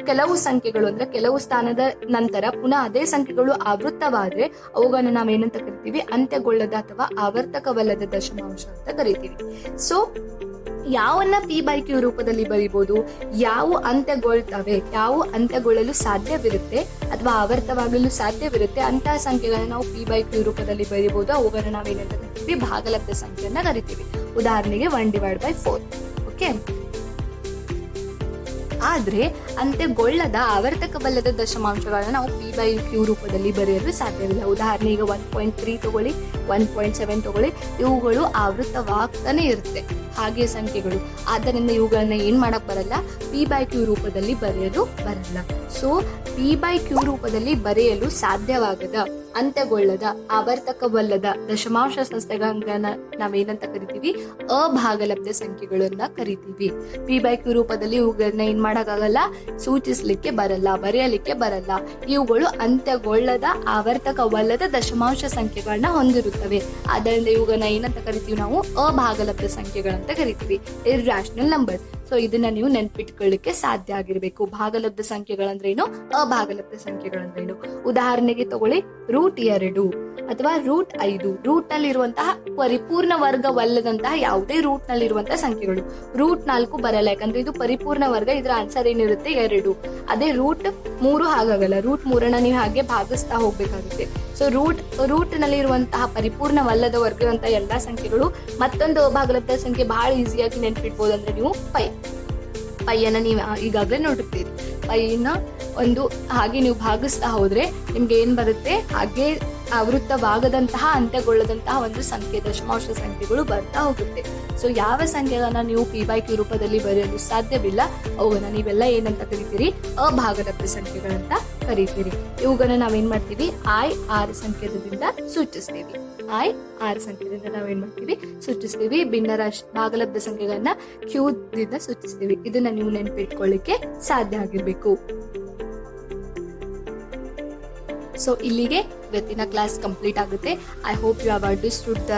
Speaker 1: ಕೆಲವು ಸಂಖ್ಯೆಗಳು ಅಂದ್ರೆ ಕೆಲವು ಸ್ಥಾನದ ನಂತರ ಪುನಃ ಅದೇ ಸಂಖ್ಯೆಗಳು ಆವೃತ್ತವಾದ್ರೆ ಅವುಗಳನ್ನ ನಾವೇನಂತ ಕರಿತೀವಿ, ಅಂತ್ಯಗೊಳ್ಳದ ಅಥವಾ ಆವರ್ತಕವಲ್ಲದ ದಶಮಾಂಶ ಅಂತ ಕರಿತೀವಿ. ಸೊ ಯಾವನ್ನ P/Q ರೂಪದಲ್ಲಿ ಬರೀಬಹುದು, ಯಾವ ಅಂತ್ಯಗೊಳ್ತವೆ, ಯಾವ ಅಂತ್ಯಗೊಳ್ಳಲು ಸಾಧ್ಯವಿರುತ್ತೆ ಅಥವಾ ಆವರ್ತವಾಗಲು ಸಾಧ್ಯವಿರುತ್ತೆ, ಅಂತಹ ಸಂಖ್ಯೆಗಳನ್ನ ನಾವು P/Q ರೂಪದಲ್ಲಿ ಬರೀಬಹುದು. ಅವುಗಳನ್ನ ನಾವೇನಂತ ಕರಿತೀವಿ, ಭಾಗಲಬ್ಧ ಸಂಖ್ಯೆಯನ್ನ ಕರಿತೀವಿ. ಉದಾಹರಣೆಗೆ 1/4. ಓಕೆ. ಆದ್ರೆ ಅಂತ್ಯಗೊಳ್ಳದ ಆವರ್ತಕವಲ್ಲದ ದಶಮಾಂಶಗಳನ್ನ ನಾವು P/Q ರೂಪದಲ್ಲಿ ಬರೆಯಲು ಸಾಧ್ಯವಿಲ್ಲ. ಉದಾಹರಣೆ ಈಗ 1.3 ತಗೊಳ್ಳಿ, 1.7 ತಗೊಳ್ಳಿ, ಇವುಗಳು ಆವೃತ್ತವಾಗ್ತಾನೆ ಇರುತ್ತೆ ಹಾಗೆ ಸಂಖ್ಯೆಗಳು. ಆದ್ದರಿಂದ ಇವುಗಳನ್ನ ಏನ್ ಮಾಡಕ್ ಬರಲ್ಲ, P/Q ರೂಪದಲ್ಲಿ ಬರೆಯಲು ಬರಲ್ಲ. ಸೊ P/Q ರೂಪದಲ್ಲಿ ಬರೆಯಲು ಸಾಧ್ಯವಾಗದ, ಅಂತ್ಯಗೊಳ್ಳದ, ಆವರ್ತಕವಲ್ಲದ ದಶಮಾಂಶ ಸಂಖ್ಯೆಗಳನ್ನ ನಾವೇನಂತ ಕರಿತೀವಿ, ಅಭಾಗಲಬ್ಧ ಸಂಖ್ಯೆಗಳನ್ನ ಕರಿತೀವಿ. P/Q ರೂಪದಲ್ಲಿ ಇವುಗಳನ್ನ ಏನ್ ಮಾಡಕ್ಕಾಗಲ್ಲ, ಸೂಚಿಸ್ಲಿಕ್ಕೆ ಬರಲ್ಲ, ಬರೆಯಲಿಕ್ಕೆ ಬರಲ್ಲ. ಇವುಗಳು ಅಂತ್ಯಗೊಳ್ಳದ, ಆವರ್ತಕವಲ್ಲದ ದಶಮಾಂಶ ಸಂಖ್ಯೆಗಳನ್ನ ಹೊಂದಿರುತ್ತವೆ. ಆದ್ದರಿಂದ ಇವುಗಳನ್ನ ಏನಂತ ಕರಿತೀವಿ, ನಾವು ಅಭಾಗಲಬ್ಧ ಸಂಖ್ಯೆಗಳಂತ ಕರಿತೀವಿ, ಇರ್ರಾಷನಲ್ ನಂಬರ್ಸ್. ಸೊ ಇದನ್ನ ನೀವು ನೆನ್ಪಿಟ್ಕೊಳ್ಳಿಕ್ಕೆ ಸಾಧ್ಯ ಆಗಿರ್ಬೇಕು. ಭಾಗಲಬ್ಧ ಸಂಖ್ಯೆಗಳಂದ್ರೇನು, ಅಭಾಗಲಬ್ಧ ಸಂಖ್ಯೆಗಳಂದ್ರೇನು. ಉದಾಹರಣೆಗೆ ತಗೊಳ್ಳಿ, √2 ಅಥವಾ √5. ರೂಟ್ ನಲ್ಲಿ ಇರುವಂತಹ ಪರಿಪೂರ್ಣ ವರ್ಗವಲ್ಲದಂತಹ ಯಾವುದೇ ರೂಟ್ ನಲ್ಲಿ ಇರುವಂತಹ ಸಂಖ್ಯೆಗಳು. √4 ಬರಲ್ಲ, ಯಾಕಂದ್ರೆ ಇದು ಪರಿಪೂರ್ಣ ವರ್ಗ. ಇದರ ಆನ್ಸರ್ ಏನಿರುತ್ತೆ, 2. ಅದೇ √3 ಹಾಗಾಗಲ್ಲ. √3 ನೀವು ಹಾಗೆ ಭಾಗಿಸ್ತಾ ಹೋಗ್ಬೇಕಾಗುತ್ತೆ. ಸೊ ರೂಟ್ ನಲ್ಲಿ ಇರುವಂತಹ ಪರಿಪೂರ್ಣವಲ್ಲದ ವರ್ಗದಂತಹ ಎಲ್ಲಾ ಸಂಖ್ಯೆಗಳು. ಮತ್ತೊಂದು ಅಭಾಗಲಬ್ಧ ಸಂಖ್ಯೆ ಬಹಳ ಈಸಿಯಾಗಿ ನೆನ್ಪಿಡ್ಬೋದು, ಅಂದ್ರೆ ನೀವು ಪೈಯನ್ನ ನೀವು ಈಗಾಗಲೇ ನೋಡಿರ್ತೀರಿ. ಪೈನ ಒಂದು ಹಾಗೆ ನೀವು ಭಾಗಿಸ್ತಾ ಹೋದ್ರೆ ನಿಮ್ಗೆ ಏನ್ ಬರುತ್ತೆ, ಹಾಗೆ ಆವೃತ್ತವಾಗದಂತಹ ಅಂತ್ಯಗೊಳ್ಳದಂತಹ ಒಂದು ಸಂಖ್ಯೆ ದಶಮಾಂಶ ಸಂಖ್ಯೆಗಳು ಬರ್ತಾ ಹೋಗುತ್ತೆ. ಸೊ ಯಾವ ಸಂಖ್ಯೆಗಳನ್ನ ನೀವು P/Q ರೂಪದಲ್ಲಿ ಬರೆಯಲು ಸಾಧ್ಯವಿಲ್ಲ ಅವುಗಳನ್ನ ನೀವೆಲ್ಲ ಏನಂತ ಕರಿತೀರಿ, ಅಭಾಗಲಬ್ಧ ಸಂಖ್ಯೆಗಳಂತ ಕರಿತೀರಿ. ಇವುಗಳನ್ನ ನಾವೇನ್ ಮಾಡ್ತೀವಿ, I 6 ಸಂಕೇತದಿಂದ ಸೂಚಿಸ್ತೀವಿ. I 6 ಸಂಕೇತದಿಂದ ನಾವೇನ್ ಮಾಡ್ತೀವಿ, ಸೂಚಿಸ್ತೀವಿ. ಭಾಗಲಬ್ಧ ಸಂಖ್ಯೆಗಳನ್ನ Q ದಿಂದ ಸೂಚಿಸ್ತೀವಿ. ಇದನ್ನ ನೀವು ನೆನಪಿಟ್ಕೊಳ್ಳಿಕ್ಕೆ ಸಾಧ್ಯ ಆಗಿರ್ಬೇಕು. ಸೊ ಇಲ್ಲಿಗೆ ಇವತ್ತಿನ ಕ್ಲಾಸ್ ಕಂಪ್ಲೀಟ್ ಆಗುತ್ತೆ. I hope you have understood the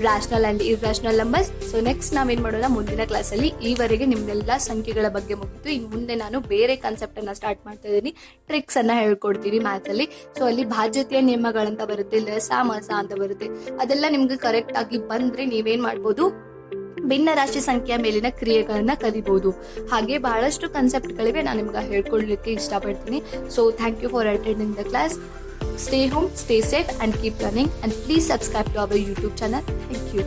Speaker 1: rational and irrational numbers. So next ನಾವೇನ್ ಮಾಡೋಣ, ಮುಂದಿನ ಕ್ಲಾಸಲ್ಲಿ ಈವರೆಗೆ ನಿಮ್ನೆಲ್ಲ ಸಂಖ್ಯೆಗಳ ಬಗ್ಗೆ ಮುಗಿತು. ಇನ್ನು ಮುಂದೆ ನಾನು ಬೇರೆ ಕಾನ್ಸೆಪ್ಟ್ ಅನ್ನ ಸ್ಟಾರ್ಟ್ ಮಾಡ್ತಾ ಇದ್ದೀನಿ. ಟ್ರಿಕ್ಸ್ ಅನ್ನ ಹೇಳ್ಕೊಡ್ತೀವಿ ಮ್ಯಾಥ್ಸ್ ಅಲ್ಲಿ. ಸೊ ಅಲ್ಲಿ ಬಾಧ್ಯತೆಯ ನಿಯಮಗಳಂತ ಬರುತ್ತೆ, ಲಸ ಮಸ ಅಂತ ಬರುತ್ತೆ. ಅದೆಲ್ಲ ನಿಮ್ಗೆ ಕರೆಕ್ಟ್ ಆಗಿ ಬಂದ್ರೆ ನೀವೇನ್ ಮಾಡ್ಬೋದು, ಭಿನ್ನ ರಾಶಿ ಸಂಖ್ಯೆಯ ಮೇಲಿನ ಕ್ರಿಯೆಗಳನ್ನ ಕಲಿಬಹುದು. ಹಾಗೆ ಬಹಳಷ್ಟು ಕಾನ್ಸೆಪ್ಟ್ಗಳಿವೆ, ನಾನು ನಿಮ್ಗೆ ಹೇಳ್ಕೊಡ್ಲಿಕ್ಕೆ ಇಷ್ಟಪಡ್ತೀನಿ. So thank you for attending the class. Stay home, stay safe and keep learning, and please subscribe to our YouTube channel. Thank you.